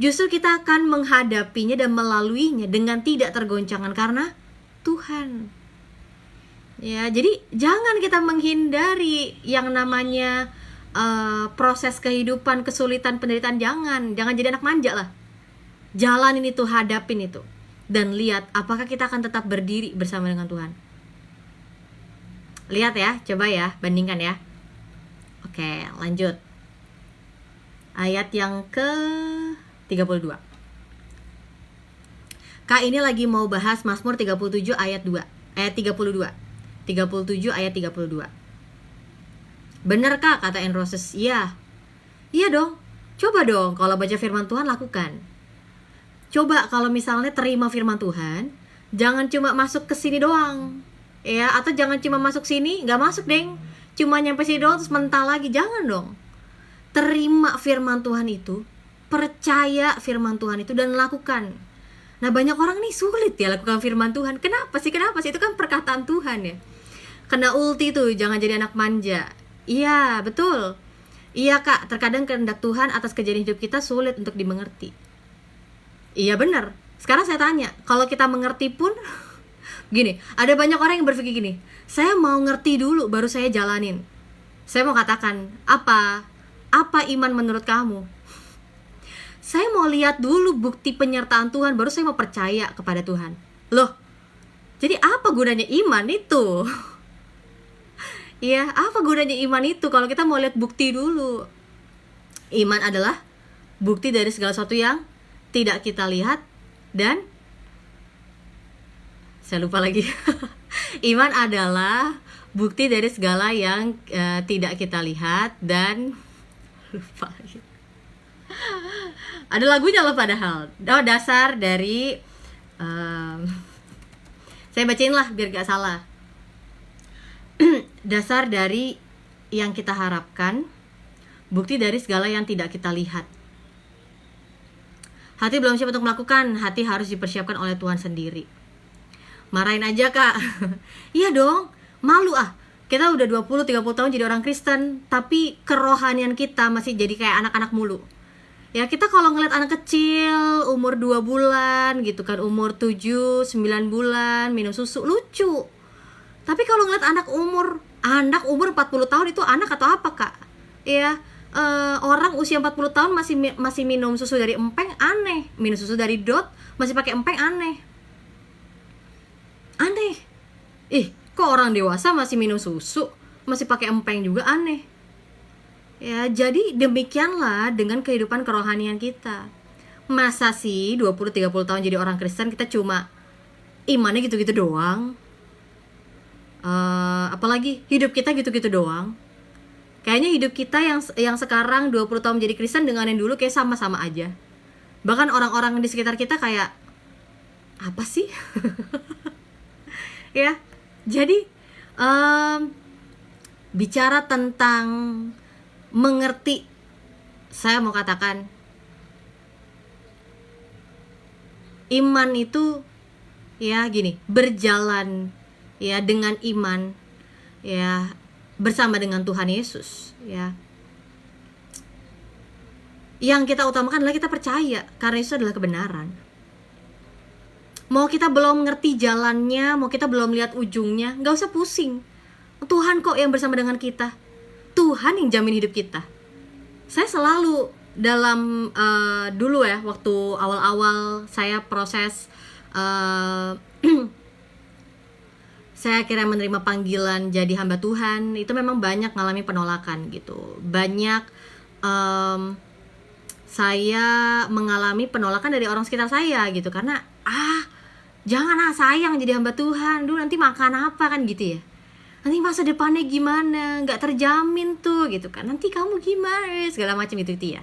Justru kita akan menghadapinya dan melaluinya dengan tidak tergoncangkan karena Tuhan. Ya, jadi jangan kita menghindari yang namanya proses kehidupan, kesulitan, penderitaan. Jangan jadi anak manja lah. Jalanin itu, hadapin itu, dan lihat apakah kita akan tetap berdiri bersama dengan Tuhan. Lihat ya, coba ya, bandingkan ya. Oke, lanjut. Ayat yang ke 32. Kak, ini lagi mau bahas Mazmur 37 ayat 2, ayat 32. 37 ayat 32. Bener Kak, kata Roses. Iya. Iya dong. Coba dong kalau baca firman Tuhan lakukan. Coba kalau misalnya terima firman Tuhan, jangan cuma masuk ke sini doang. Ya, atau jangan cuma masuk sini, nggak masuk, Deng. Cuma nyampe sini doang terus mental lagi. Jangan dong. Terima firman Tuhan itu, percaya firman Tuhan itu dan lakukan. Nah, banyak orang nih sulit ya lakukan firman Tuhan. Kenapa sih? Itu kan perkataan Tuhan ya. Kena ulti tuh, jangan jadi anak manja. Iya, betul. Iya Kak, terkadang kehendak Tuhan atas kejadian hidup kita sulit untuk dimengerti. Iya benar. Sekarang saya tanya, kalau kita mengerti pun gini, ada banyak orang yang berpikir gini, saya mau ngerti dulu baru saya jalanin. Saya mau katakan, apa iman menurut kamu? Saya mau lihat dulu bukti penyertaan Tuhan baru saya mau percaya kepada Tuhan. Loh, jadi apa gunanya iman itu? Iya, apa gunanya iman itu kalau kita mau lihat bukti dulu? Iman adalah bukti dari segala sesuatu yang tidak kita lihat dan saya lupa lagi. Iman adalah bukti dari segala yang tidak kita lihat dan lupa lagi. Ada lagunya loh padahal. Dasar dari saya bacain lah biar gak salah. Dasar dari yang kita harapkan, bukti dari segala yang tidak kita lihat. Hati belum siap untuk melakukan, hati harus dipersiapkan oleh Tuhan sendiri. Marahin aja Kak. Iya dong, malu ah. Kita udah 20-30 tahun jadi orang Kristen, tapi kerohanian kita masih jadi kayak anak-anak mulu. Ya kita kalau ngeliat anak kecil, umur 2 bulan gitu kan, umur 7, 9 bulan, minum susu, lucu. Tapi kalau ngeliat anak umur 40 tahun itu anak atau apa Kak? Ya, orang usia 40 tahun masih minum susu dari empeng, aneh. Minum susu dari dot, masih pakai empeng, aneh. Aneh. Kok orang dewasa masih minum susu, masih pakai empeng juga, aneh. Ya, jadi demikianlah dengan kehidupan kerohanian kita. Masa sih 20-30 tahun jadi orang Kristen kita cuma imannya gitu-gitu doang? Apalagi hidup kita gitu-gitu doang. Kayaknya hidup kita yang sekarang 20 tahun menjadi Kristen dengan yang dulu kayak sama-sama aja. Bahkan orang-orang di sekitar kita kayak apa sih? Ya, jadi bicara tentang mengerti, saya mau katakan iman itu ya gini, berjalan ya dengan iman ya bersama dengan Tuhan Yesus ya. Yang kita utamakan adalah kita percaya karena itu adalah kebenaran. Mau kita belum ngerti jalannya, mau kita belum lihat ujungnya, gak usah pusing. Tuhan kok yang bersama dengan kita. Tuhan yang jamin hidup kita. Saya selalu dalam dulu ya, waktu awal-awal saya proses saya akhirnya menerima panggilan jadi hamba Tuhan, itu memang banyak ngalami penolakan gitu. Banyak saya mengalami penolakan dari orang sekitar saya gitu. Karena jangan sayang jadi hamba Tuhan, dulu nanti makan apa kan gitu ya. Nanti masa depannya gimana, gak terjamin tuh gitu kan. Nanti kamu gimana, segala macam itu ya.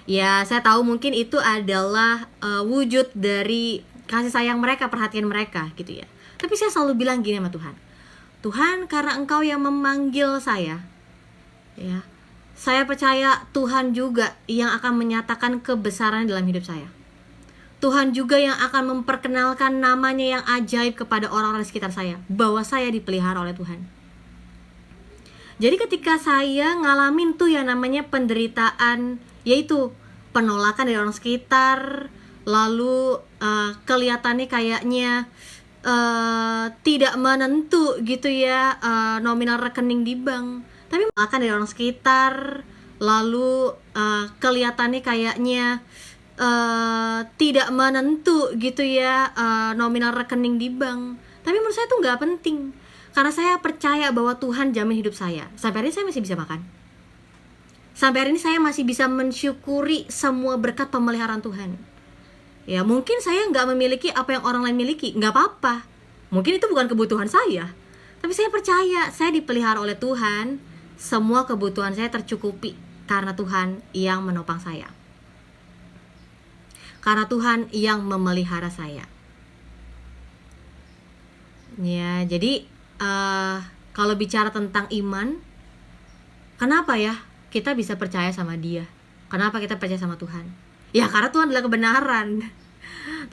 Ya saya tahu mungkin itu adalah wujud dari kasih sayang mereka, perhatian mereka gitu ya. Tapi saya selalu bilang gini sama Tuhan, Tuhan karena Engkau yang memanggil saya, ya, saya percaya Tuhan juga yang akan menyatakan kebesaran dalam hidup saya. Tuhan juga yang akan memperkenalkan namanya yang ajaib kepada orang-orang di sekitar saya, bahwa saya dipelihara oleh Tuhan. Jadi ketika saya ngalamin tuh yang namanya penderitaan, yaitu penolakan dari orang sekitar, lalu kelihatannya kayaknya tidak menentu gitu ya, nominal rekening di bank, tapi makan dari orang sekitar, lalu kelihatannya kayaknya tidak menentu gitu ya, nominal rekening di bank, tapi menurut saya itu nggak penting karena saya percaya bahwa Tuhan jamin hidup saya. Sampai hari ini saya masih bisa makan, sampai hari ini saya masih bisa mensyukuri semua berkat pemeliharaan Tuhan Ya mungkin saya nggak memiliki apa yang orang lain miliki, nggak apa-apa. Mungkin itu bukan kebutuhan saya, tapi saya percaya saya dipelihara oleh Tuhan. Semua kebutuhan saya tercukupi karena Tuhan yang menopang saya, karena Tuhan yang memelihara saya. Ya, jadi kalau bicara tentang iman, kenapa ya kita bisa percaya sama Dia? Kenapa kita percaya sama Tuhan? Ya karena Tuhan adalah kebenaran.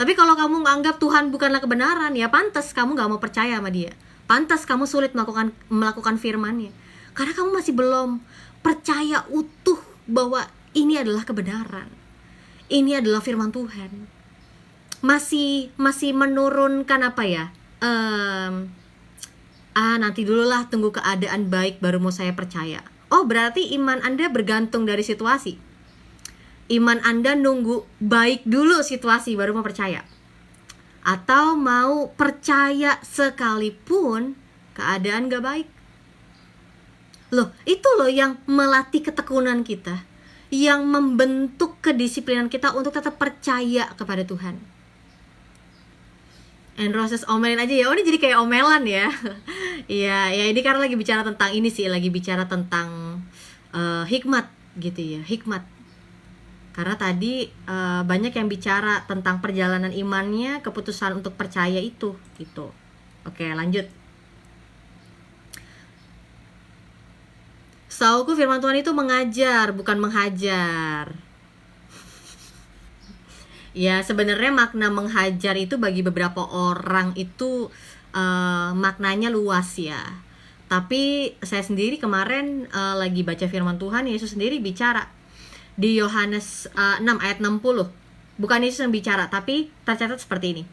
Tapi kalau kamu menganggap Tuhan bukanlah kebenaran, ya pantas kamu gak mau percaya sama Dia. Pantas kamu sulit melakukan firman-Nya, karena kamu masih belum percaya utuh bahwa ini adalah kebenaran, ini adalah firman Tuhan. Masih menurunkan apa ya? Nanti dulu lah, tunggu keadaan baik baru mau saya percaya. Oh, berarti iman Anda bergantung dari situasi. Iman Anda nunggu baik dulu situasi baru mau percaya. Atau mau percaya sekalipun keadaan gak baik. Loh, itu loh yang melatih ketekunan kita, yang membentuk kedisiplinan kita untuk tetap percaya kepada Tuhan. And Roses omelin aja ya. Oh, ini jadi kayak omelan ya. Iya, ya ini karena lagi bicara tentang ini sih, lagi bicara tentang hikmat gitu ya, hikmat. Karena tadi banyak yang bicara tentang perjalanan imannya, keputusan untuk percaya itu gitu. Oke, lanjut. Setauku firman Tuhan itu mengajar, bukan menghajar. Ya, sebenarnya makna menghajar itu bagi beberapa orang itu maknanya luas ya. Tapi saya sendiri kemarin lagi baca firman Tuhan, Yesus sendiri bicara di Yohanes 6 ayat 60. Bukan Yesus yang bicara, tapi tercatat seperti ini.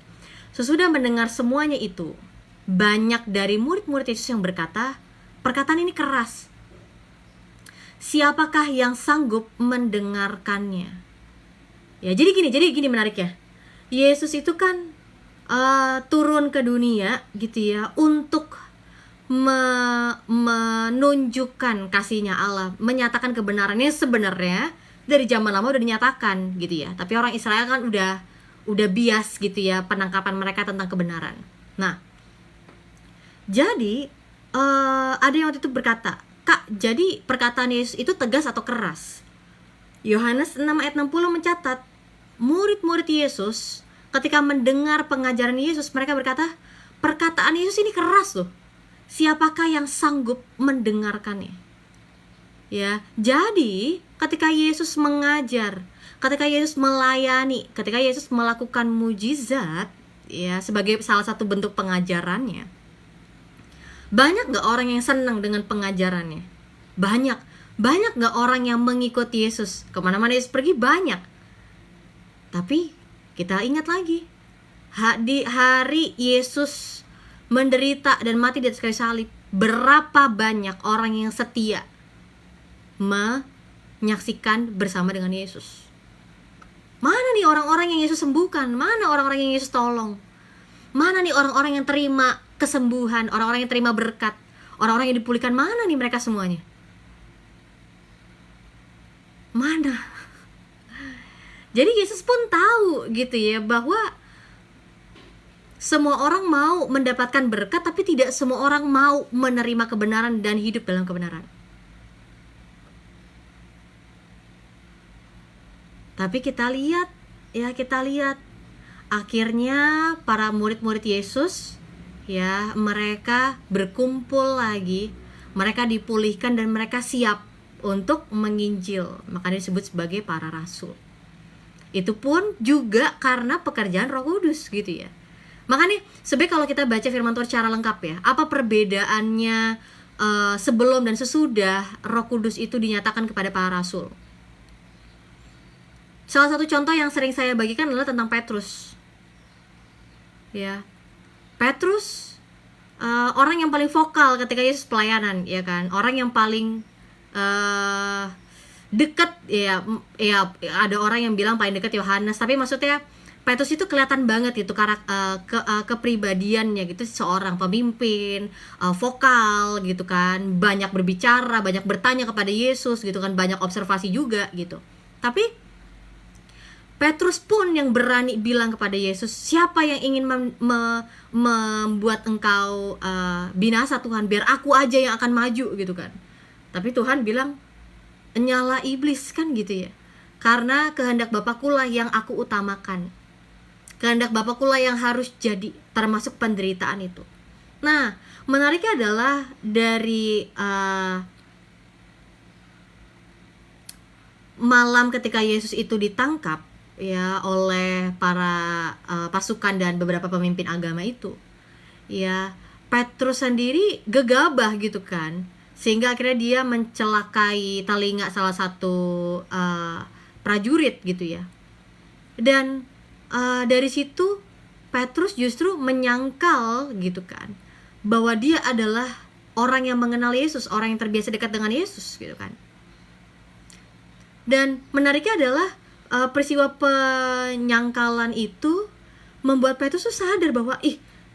Sesudah mendengar semuanya itu, banyak dari murid-murid Yesus yang berkata, perkataan ini keras. Siapakah yang sanggup mendengarkannya? Ya, jadi gini menariknya. Yesus itu kan turun ke dunia gitu ya, untuk menunjukkan kasihnya Allah, menyatakan kebenarannya. Sebenarnya dari zaman lama udah dinyatakan gitu ya, tapi orang Israel kan udah bias gitu ya penangkapan mereka tentang kebenaran. Nah, jadi ada yang waktu itu berkata, Kak, jadi perkataan Yesus itu tegas atau keras? Yohanes 6 ayat 60 mencatat, murid-murid Yesus ketika mendengar pengajaran Yesus, mereka berkata, perkataan Yesus ini keras loh. Siapakah yang sanggup mendengarkannya? Ya, jadi ketika Yesus mengajar, ketika Yesus melayani, ketika Yesus melakukan mujizat, ya sebagai salah satu bentuk pengajarannya, banyak gak orang yang senang dengan pengajarannya? Banyak gak orang yang mengikuti Yesus? Kemana-mana Yesus pergi banyak. Tapi kita ingat lagi, di hari Yesus menderita dan mati di atas kayu salib, berapa banyak orang yang setia menyaksikan bersama dengan Yesus? Mana nih orang-orang yang Yesus sembuhkan? Mana orang-orang yang Yesus tolong? Mana nih orang-orang yang terima kesembuhan, orang-orang yang terima berkat, orang-orang yang dipulihkan? Mana nih mereka semuanya? Mana? Jadi Yesus pun tahu gitu ya, bahwa semua orang mau mendapatkan berkat, tapi tidak semua orang mau menerima kebenaran dan hidup dalam kebenaran. Tapi kita lihat akhirnya para murid-murid Yesus ya, mereka berkumpul lagi, mereka dipulihkan dan mereka siap untuk menginjil. Makanya disebut sebagai para rasul. Itu pun juga karena pekerjaan Roh Kudus gitu ya. Makanya sebenarnya kalau kita baca firman Tuhan secara lengkap ya, apa perbedaannya sebelum dan sesudah Roh Kudus itu dinyatakan kepada para rasul? Salah satu contoh yang sering saya bagikan adalah tentang Petrus. Ya, Petrus orang yang paling vokal ketika Yesus pelayanan, ya kan? Orang yang paling dekat ya, ada orang yang bilang paling dekat Yohanes, tapi maksudnya Petrus itu kelihatan banget itu kepribadiannya gitu, seorang pemimpin, vokal gitu kan, banyak berbicara, banyak bertanya kepada Yesus gitu kan, banyak observasi juga gitu. Tapi Petrus pun yang berani bilang kepada Yesus, siapa yang ingin membuat engkau binasa Tuhan, biar aku aja yang akan maju gitu kan. Tapi Tuhan bilang, nyala iblis kan gitu ya. Karena kehendak Bapakku lah yang aku utamakan. Kehendak Bapakku lah yang harus jadi, termasuk penderitaan itu. Nah, menariknya adalah dari malam ketika Yesus itu ditangkap ya oleh para pasukan dan beberapa pemimpin agama itu, ya Petrus sendiri gegabah gitu kan, sehingga akhirnya dia mencelakai telinga salah satu prajurit gitu ya. Dan dari situ Petrus justru menyangkal gitu kan, bahwa dia adalah orang yang mengenal Yesus, orang yang terbiasa dekat dengan Yesus gitu kan. Dan menariknya adalah peristiwa penyangkalan itu membuat Petrus sadar bahwa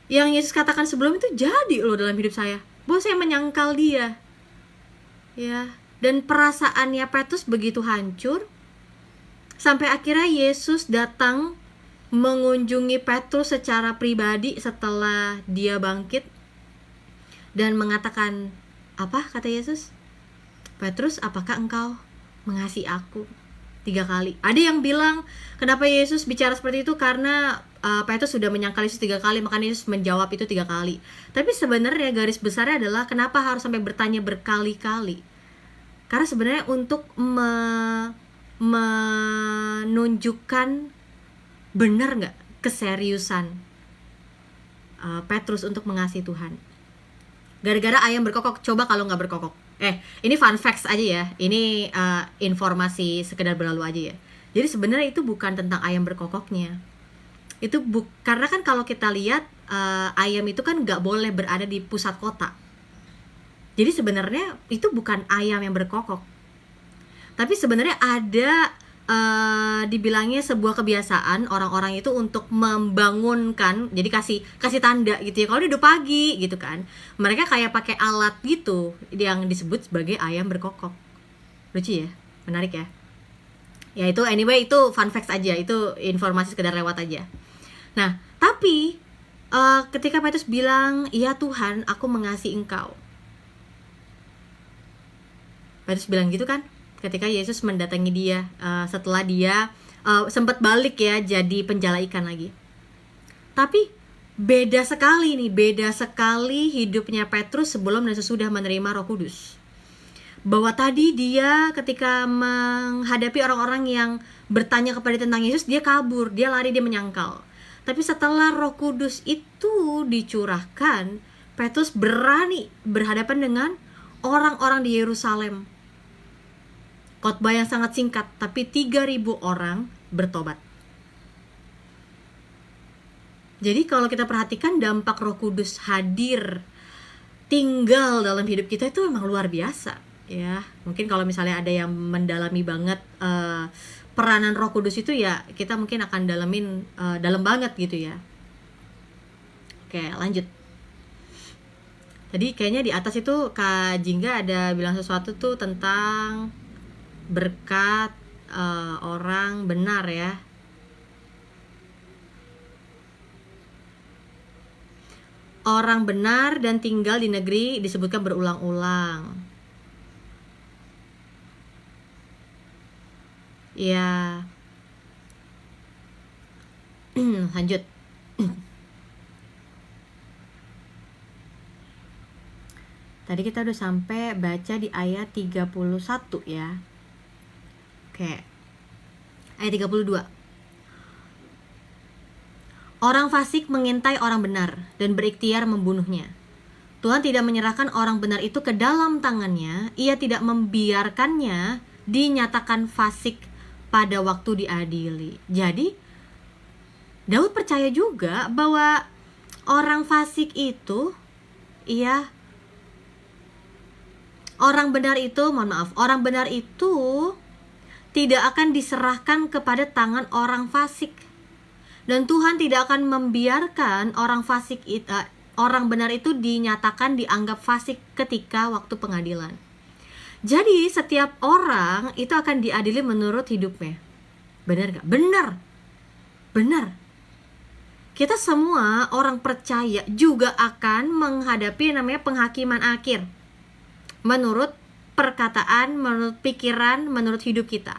yang Yesus katakan sebelum itu jadi loh dalam hidup saya, bahwa saya menyangkal dia ya. Dan perasaannya Petrus begitu hancur sampai akhirnya Yesus datang mengunjungi Petrus secara pribadi setelah dia bangkit dan mengatakan, apa kata Yesus? Petrus, apakah engkau mengasihi aku? 3 kali. Ada yang bilang kenapa Yesus bicara seperti itu karena Petrus sudah menyangkal Yesus 3 kali, makanya Yesus menjawab itu 3 kali. Tapi sebenarnya garis besarnya adalah kenapa harus sampai bertanya berkali-kali? Karena sebenarnya untuk menunjukkan benar nggak keseriusan Petrus untuk mengasihi Tuhan. Gara-gara ayam berkokok, coba kalau nggak berkokok. Ini fun facts aja ya. Ini informasi sekedar berlalu aja ya. Jadi sebenarnya itu bukan tentang ayam berkokoknya. Itu karena kan kalau kita lihat ayam itu kan nggak boleh berada di pusat kota. Jadi sebenarnya itu bukan ayam yang berkokok. Tapi sebenarnya ada dibilangnya sebuah kebiasaan orang-orang itu untuk membangunkan, jadi kasih tanda gitu ya, kalau udah pagi gitu kan, mereka kayak pakai alat gitu yang disebut sebagai ayam berkokok. Lucu ya, menarik ya. Ya itu anyway, itu fun facts aja, itu informasi sekedar lewat aja. Nah tapi ketika Petrus bilang, iya Tuhan, aku mengasihi engkau, Petrus bilang gitu kan ketika Yesus mendatangi dia setelah dia sempat balik ya jadi penjala ikan lagi. Tapi beda sekali hidupnya Petrus sebelum dan sesudah menerima Roh Kudus. Bahwa tadi dia ketika menghadapi orang-orang yang bertanya kepada tentang Yesus, dia kabur, dia lari, dia menyangkal. Tapi setelah Roh Kudus itu dicurahkan, Petrus berani berhadapan dengan orang-orang di Yerusalem. Khotbah yang sangat singkat, tapi 3.000 orang bertobat. Jadi kalau kita perhatikan dampak Roh Kudus hadir, tinggal dalam hidup kita itu memang luar biasa ya. Mungkin kalau misalnya ada yang mendalami banget peranan Roh Kudus itu ya, kita mungkin akan dalamin dalam banget gitu ya. Oke, lanjut. Tadi kayaknya di atas itu Kak Jingga ada bilang sesuatu tuh tentang berkat orang benar ya. Orang benar dan tinggal di negeri disebutkan berulang-ulang. Ya. Lanjut. Tadi kita udah sampai baca di ayat 31 ya. Oke. Ayat 32. Orang fasik mengintai orang benar dan berikhtiar membunuhnya. Tuhan tidak menyerahkan orang benar itu ke dalam tangannya. Ia tidak membiarkannya dinyatakan fasik pada waktu diadili. Jadi Daud percaya juga bahwa orang fasik itu, orang benar itu tidak akan diserahkan kepada tangan orang fasik. Dan Tuhan tidak akan membiarkan orang benar itu dinyatakan dianggap fasik ketika waktu pengadilan. Jadi setiap orang itu akan diadili menurut hidupnya. Benar gak? Benar. Benar. Kita semua orang percaya juga akan menghadapi namanya penghakiman akhir. Menurut perkataan, menurut pikiran, menurut hidup kita.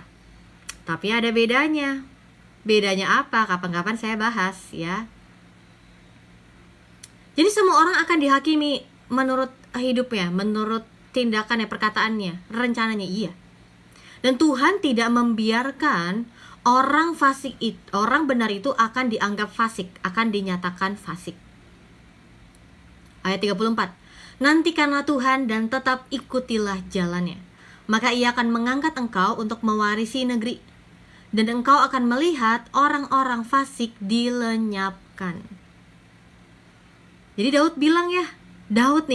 Tapi ada bedanya. Bedanya apa? Kapan-kapan saya bahas ya. Jadi semua orang akan dihakimi menurut hidupnya, menurut tindakannya, perkataannya, rencananya, iya. Dan Tuhan tidak membiarkan orang fasik itu, orang benar itu akan dianggap fasik, akan dinyatakan fasik. Ayat 34. Nantikanlah Tuhan dan tetap ikutilah jalannya. Maka ia akan mengangkat engkau untuk mewarisi negeri. Dan engkau akan melihat orang-orang fasik dilenyapkan. Jadi Daud bilang ya, Daud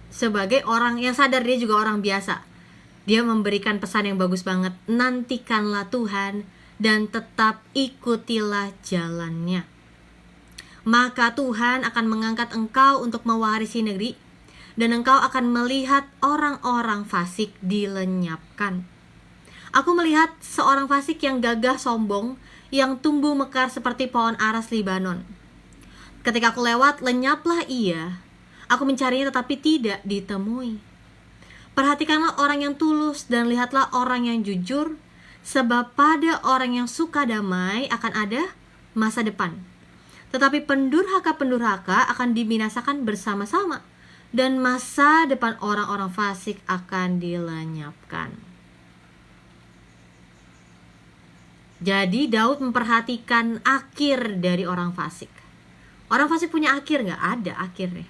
sebagai orang yang sadar dia juga orang biasa. Dia memberikan pesan yang bagus banget. Nantikanlah Tuhan dan tetap ikutilah jalannya. Maka Tuhan akan mengangkat engkau untuk mewarisi negeri. Dan engkau akan melihat orang-orang fasik dilenyapkan. Aku melihat seorang fasik yang gagah sombong, yang tumbuh mekar seperti pohon aras Libanon. Ketika aku lewat, lenyaplah ia. Aku mencarinya tetapi tidak ditemui. Perhatikanlah orang yang tulus dan lihatlah orang yang jujur, sebab pada orang yang suka damai akan ada masa depan. Tetapi pendurhaka-pendurhaka akan dibinasakan bersama-sama, dan masa depan orang-orang fasik akan dilenyapkan. Jadi Daud memperhatikan akhir dari orang fasik. Orang fasik punya akhir nggak? Ada akhirnya.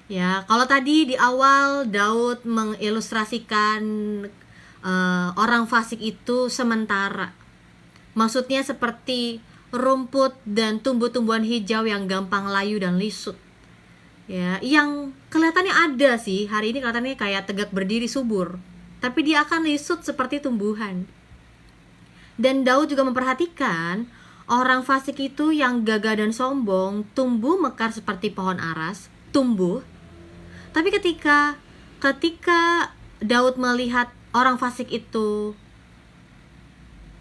Ya, kalau tadi di awal Daud mengilustrasikan orang fasik itu sementara. Maksudnya seperti rumput dan tumbuh-tumbuhan hijau yang gampang layu dan lisut. Ya, yang kelihatannya ada sih, hari ini kelihatannya kayak tegak berdiri subur, tapi dia akan lisut seperti tumbuhan. Dan Daud juga memperhatikan orang fasik itu yang gagah dan sombong, tumbuh mekar seperti pohon aras, tumbuh. Tapi ketika Daud melihat orang fasik itu,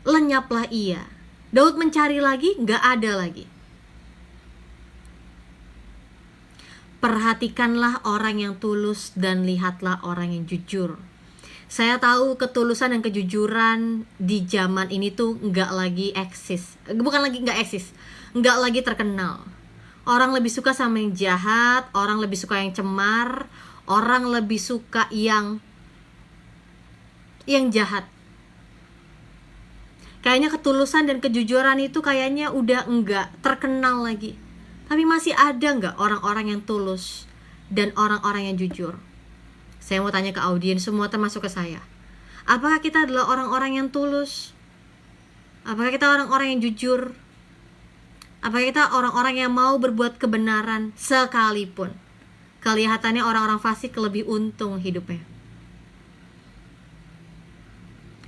lenyaplah ia. Daud mencari lagi, gak ada lagi. Perhatikanlah orang yang tulus dan lihatlah orang yang jujur. Saya tahu ketulusan dan kejujuran di zaman ini tuh gak lagi eksis. Bukan lagi gak eksis, gak lagi terkenal. Orang lebih suka sama yang jahat, orang lebih suka yang cemar, orang lebih suka yang jahat. Kayaknya ketulusan dan kejujuran itu kayaknya udah enggak terkenal lagi. Tapi masih ada enggak orang-orang yang tulus dan orang-orang yang jujur? Saya mau tanya ke audiens semua termasuk ke saya. Apakah kita adalah orang-orang yang tulus? Apakah kita orang-orang yang jujur? Apakah kita orang-orang yang mau berbuat kebenaran sekalipun kelihatannya orang-orang fasik lebih untung hidupnya?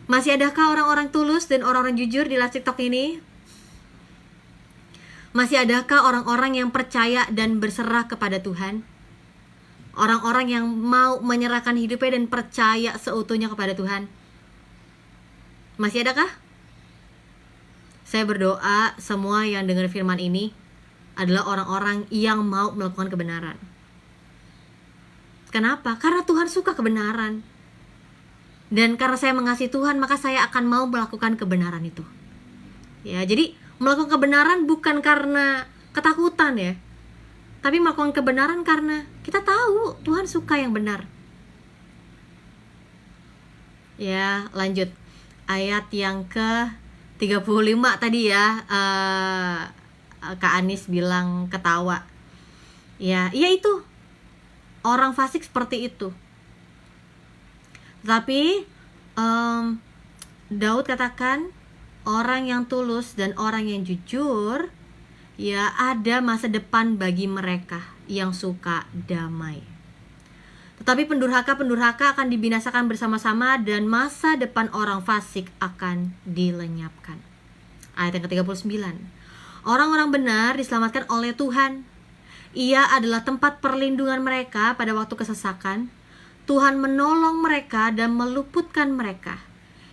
Masih adakah orang-orang tulus dan orang-orang jujur di live TikTok ini? Masih adakah orang-orang yang percaya dan berserah kepada Tuhan? Orang-orang yang mau menyerahkan hidupnya dan percaya seutuhnya kepada Tuhan? Masih adakah? Saya berdoa semua yang dengar firman ini adalah orang-orang yang mau melakukan kebenaran. Kenapa? Karena Tuhan suka kebenaran. Dan karena saya mengasihi Tuhan, maka saya akan mau melakukan kebenaran itu. Ya, jadi melakukan kebenaran bukan karena ketakutan ya. Tapi melakukan kebenaran karena kita tahu Tuhan suka yang benar. Ya, lanjut. Ayat yang ke 35 tadi ya, Kak Anis bilang ketawa. Ya, iya itu. Orang fasik seperti itu. Tapi Daud katakan orang yang tulus dan orang yang jujur, ya ada masa depan bagi mereka yang suka damai. Tetapi pendurhaka-pendurhaka akan dibinasakan bersama-sama dan masa depan orang fasik akan dilenyapkan. Ayat yang ke-39. Orang-orang benar diselamatkan oleh Tuhan. Ia adalah tempat perlindungan mereka pada waktu kesesakan. Tuhan menolong mereka dan meluputkan mereka.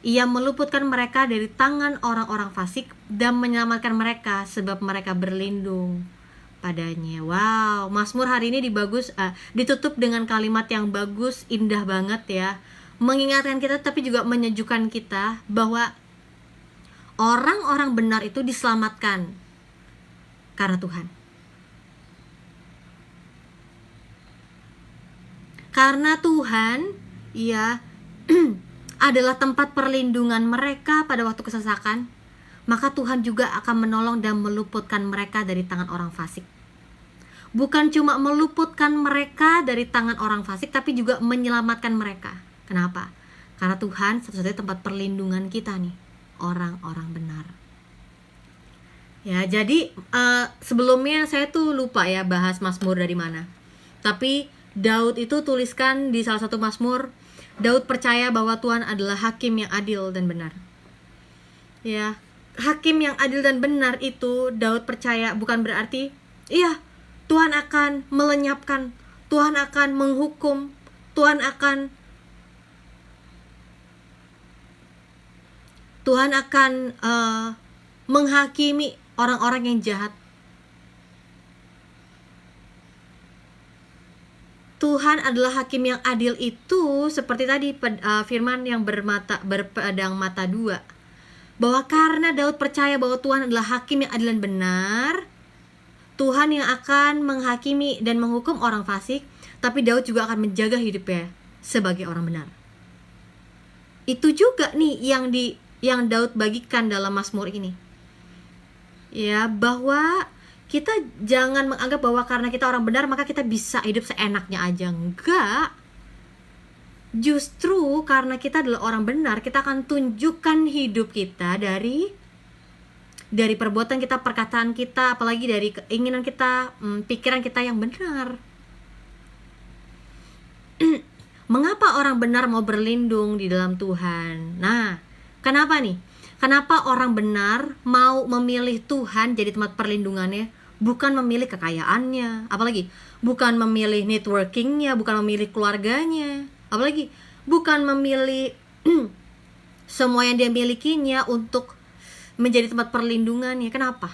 Ia meluputkan mereka dari tangan orang-orang fasik dan menyelamatkan mereka sebab mereka berlindung padanya. Wow, Mazmur hari ini ditutup dengan kalimat yang bagus, indah banget ya. Mengingatkan kita tapi juga menyejukkan kita bahwa orang-orang benar itu diselamatkan karena Tuhan. Karena Tuhan, ya, adalah tempat perlindungan mereka pada waktu kesesakan, maka Tuhan juga akan menolong dan meluputkan mereka dari tangan orang fasik. Bukan cuma meluputkan mereka dari tangan orang fasik, tapi juga menyelamatkan mereka. Kenapa? Karena Tuhan satu-satunya tempat perlindungan kita nih, orang-orang benar. Ya, jadi sebelumnya saya tuh lupa ya bahas Mazmur dari mana. Tapi Daud itu tuliskan di salah satu Mazmur, Daud percaya bahwa Tuhan adalah hakim yang adil dan benar. Ya, hakim yang adil dan benar itu Daud percaya bukan berarti iya, Tuhan akan melenyapkan, Tuhan akan menghukum, Tuhan akan menghakimi orang-orang yang jahat. Tuhan adalah hakim yang adil itu seperti tadi firman yang berpedang mata dua, bahwa karena Daud percaya bahwa Tuhan adalah hakim yang adil dan benar, Tuhan yang akan menghakimi dan menghukum orang fasik, tapi Daud juga akan menjaga hidupnya sebagai orang benar. Itu juga nih yang Daud bagikan dalam Mazmur ini. Ya, bahwa kita jangan menganggap bahwa karena kita orang benar maka kita bisa hidup seenaknya aja. Enggak. Justru karena kita adalah orang benar, kita akan tunjukkan hidup kita dari perbuatan kita, perkataan kita, apalagi dari keinginan kita, pikiran kita yang benar. Mengapa orang benar mau berlindung di dalam Tuhan? Nah, kenapa nih? Kenapa orang benar mau memilih Tuhan jadi tempat perlindungannya, bukan memilih kekayaannya, apalagi bukan memilih networkingnya, bukan memilih keluarganya, apalagi bukan memilih semua yang dia milikinya untuk menjadi tempat perlindungannya. Kenapa?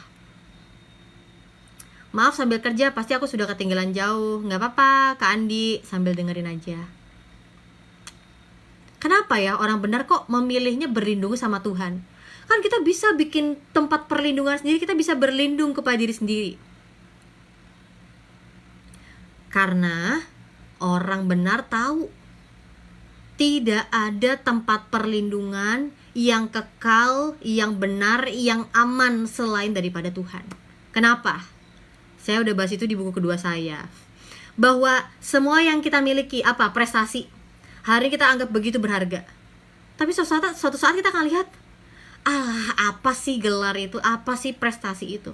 Maaf, sambil kerja pasti aku sudah ketinggalan jauh. Gak apa-apa Kak Andi, sambil dengerin aja. Kenapa ya orang benar kok memilihnya berlindung sama Tuhan? Kan kita bisa bikin tempat perlindungan sendiri, kita bisa berlindung kepada diri sendiri. Karena orang benar tahu tidak ada tempat perlindungan yang kekal, yang benar, yang aman selain daripada Tuhan. Kenapa? Saya udah bahas itu di buku kedua saya. Bahwa semua yang kita miliki, prestasi, hari ini kita anggap begitu berharga. Tapi suatu saat kita akan lihat, apa sih gelar itu? Apa sih prestasi itu?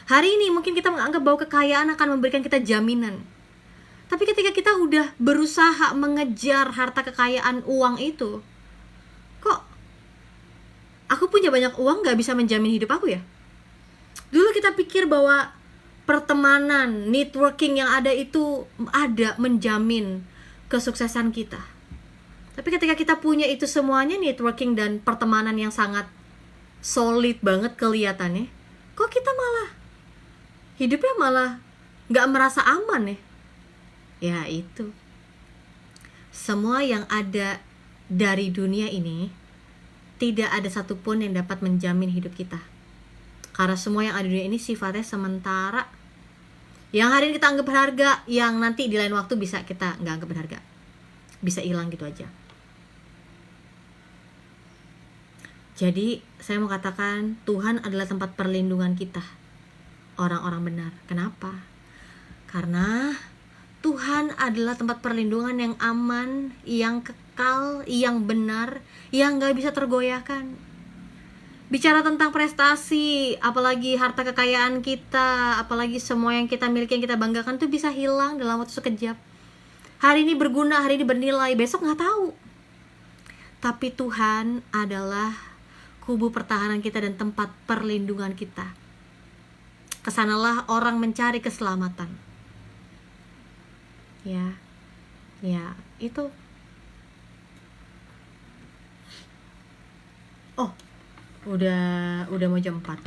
Hari ini mungkin kita menganggap bahwa kekayaan akan memberikan kita jaminan. Tapi ketika kita udah berusaha mengejar harta kekayaan, uang itu, kok aku punya banyak uang gak bisa menjamin hidup aku ya? Dulu kita pikir bahwa pertemanan, networking yang ada itu ada menjamin kesuksesan kita. Tapi ketika kita punya itu semuanya, networking dan pertemanan yang sangat solid banget kelihatannya, kok kita malah hidupnya malah gak merasa aman ya? Ya itu, semua yang ada dari dunia ini tidak ada satupun yang dapat menjamin hidup kita. Karena semua yang ada di dunia ini sifatnya sementara. Yang hari ini kita anggap berharga, yang nanti di lain waktu bisa kita gak anggap berharga, bisa hilang gitu aja. Jadi saya mau katakan Tuhan adalah tempat perlindungan kita, orang-orang benar. Kenapa? Karena Tuhan adalah tempat perlindungan yang aman, yang kekal, yang benar, yang gak bisa tergoyahkan. Bicara tentang prestasi, apalagi harta kekayaan kita, apalagi semua yang kita miliki, yang kita banggakan itu bisa hilang dalam waktu sekejap. Hari ini berguna, hari ini bernilai, besok gak tahu. Tapi Tuhan adalah kubu pertahanan kita dan tempat perlindungan kita. Kesanalah orang mencari keselamatan. Ya, itu. Oh, udah mau jam 4.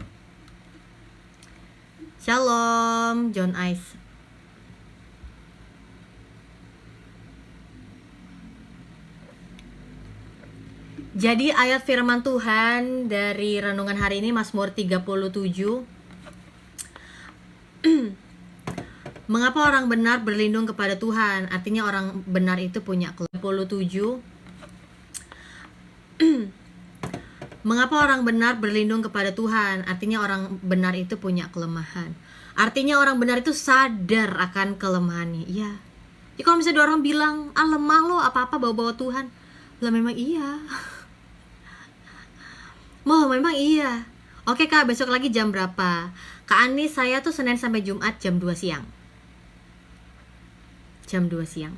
Shalom, John Ice. Jadi ayat firman Tuhan dari renungan hari ini Mazmur 37. Mengapa orang benar berlindung kepada Tuhan? Artinya orang benar itu punya 37. Mengapa orang benar berlindung kepada Tuhan? Artinya orang benar itu punya kelemahan. Artinya orang benar itu sadar akan kelemahannya. Iya. Jadi kalau misalnya orang bilang, lemah lo, apa-apa bawa-bawa Tuhan. Lah memang iya. Memang iya. Oke Kak, besok lagi jam berapa? Kak Ani, saya tuh Senin sampai Jumat jam 2 siang. Jam 2 siang.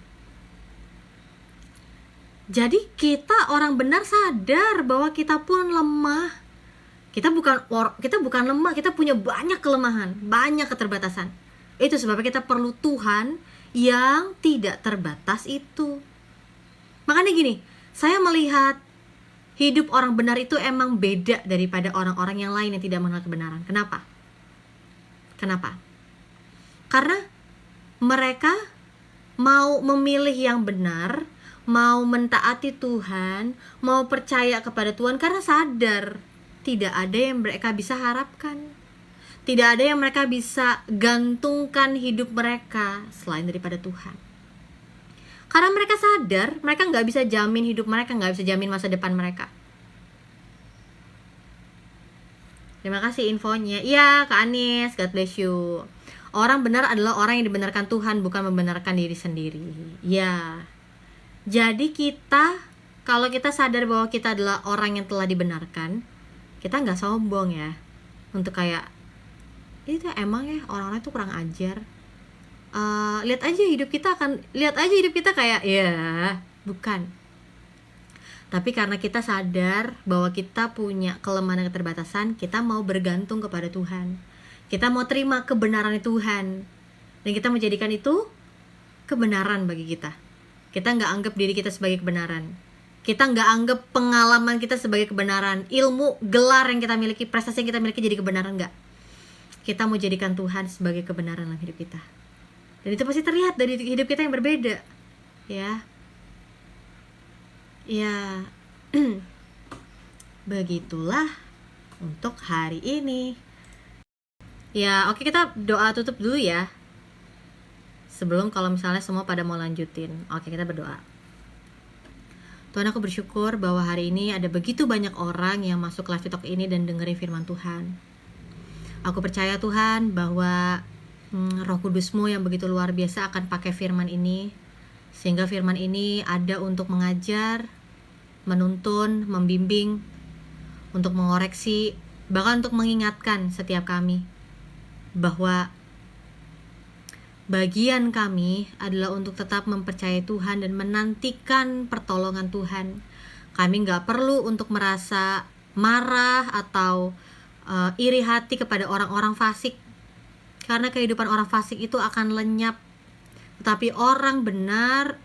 Jadi kita orang benar sadar bahwa kita pun lemah. Kita bukan lemah, kita punya banyak kelemahan, banyak keterbatasan. Itu sebabnya kita perlu Tuhan yang tidak terbatas itu. Makanya gini, saya melihat hidup orang benar itu emang beda daripada orang-orang yang lain yang tidak mengenal kebenaran. Kenapa? Karena mereka mau memilih yang benar, mau mentaati Tuhan, mau percaya kepada Tuhan karena sadar tidak ada yang mereka bisa harapkan. Tidak ada yang mereka bisa gantungkan hidup mereka selain daripada Tuhan. Karena mereka sadar, mereka gak bisa jamin hidup mereka, gak bisa jamin masa depan mereka. Terima kasih infonya. Iya Kak Anis, God bless you. Orang benar adalah orang yang dibenarkan Tuhan, bukan membenarkan diri sendiri. Ya. Jadi kalau kita sadar bahwa kita adalah orang yang telah dibenarkan, kita gak sombong ya. Untuk kayak, itu emang ya orang-orang itu kurang ajar. Lihat aja hidup kita kayak ya, bukan. Tapi karena kita sadar bahwa kita punya kelemahan dan keterbatasan, kita mau bergantung kepada Tuhan. Kita mau terima kebenaran Tuhan, dan kita menjadikan itu kebenaran bagi kita. Kita nggak anggap diri kita sebagai kebenaran. Kita nggak anggap pengalaman kita sebagai kebenaran. Ilmu, gelar yang kita miliki, prestasi yang kita miliki jadi kebenaran, nggak. Kita mau jadikan Tuhan sebagai kebenaran dalam hidup kita. Dan itu pasti terlihat dari hidup kita yang berbeda. Ya. Ya. Begitulah untuk hari ini. Ya, oke, kita doa tutup dulu ya. Sebelum kalau misalnya semua pada mau lanjutin. Oke, kita berdoa. Tuhan, aku bersyukur bahwa hari ini ada begitu banyak orang yang masuk live talk ini dan dengerin firman Tuhan. Aku percaya Tuhan bahwa Roh Kudus-Mu yang begitu luar biasa akan pakai firman ini, sehingga firman ini ada untuk mengajar, menuntun, membimbing, untuk mengoreksi, bahkan untuk mengingatkan setiap kami bahwa bagian kami adalah untuk tetap mempercayai Tuhan dan menantikan pertolongan Tuhan. Kami gak perlu untuk merasa marah atau iri hati kepada orang-orang fasik, karena kehidupan orang fasik itu akan lenyap. Tetapi orang benar,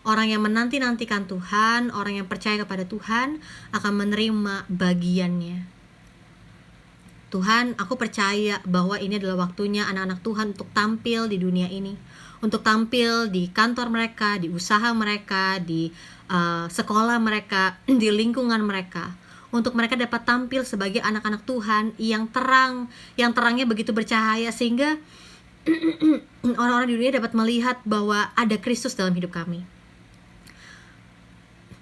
orang yang menanti-nantikan Tuhan, orang yang percaya kepada Tuhan akan menerima bagiannya. Tuhan, aku percaya bahwa ini adalah waktunya anak-anak Tuhan untuk tampil di dunia ini, untuk tampil di kantor mereka, di usaha mereka, di sekolah mereka, di lingkungan mereka, untuk mereka dapat tampil sebagai anak-anak Tuhan yang terang, yang terangnya begitu bercahaya sehingga orang-orang di dunia dapat melihat bahwa ada Kristus dalam hidup kami.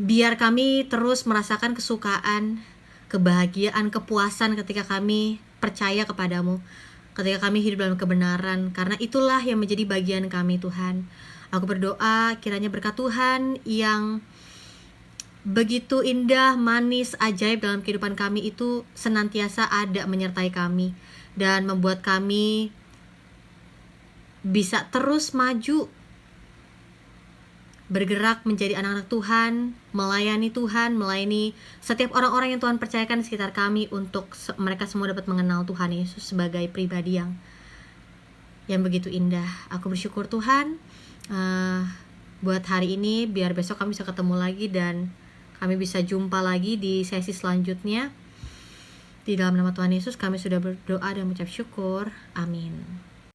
Biar kami terus merasakan kesukaan, kebahagiaan, kepuasan ketika kami percaya kepadamu, ketika kami hidup dalam kebenaran, karena itulah yang menjadi bagian kami Tuhan. Aku berdoa kiranya berkat Tuhan yang begitu indah, manis, ajaib dalam kehidupan kami itu senantiasa ada menyertai kami dan membuat kami bisa terus maju, bergerak menjadi anak-anak Tuhan, melayani Tuhan, melayani setiap orang-orang yang Tuhan percayakan di sekitar kami, untuk mereka semua dapat mengenal Tuhan Yesus sebagai pribadi yang begitu indah. Aku bersyukur Tuhan buat hari ini, biar besok kami bisa ketemu lagi dan kami bisa jumpa lagi di sesi selanjutnya. Di dalam nama Tuhan Yesus kami sudah berdoa dan mengucap syukur. Amin.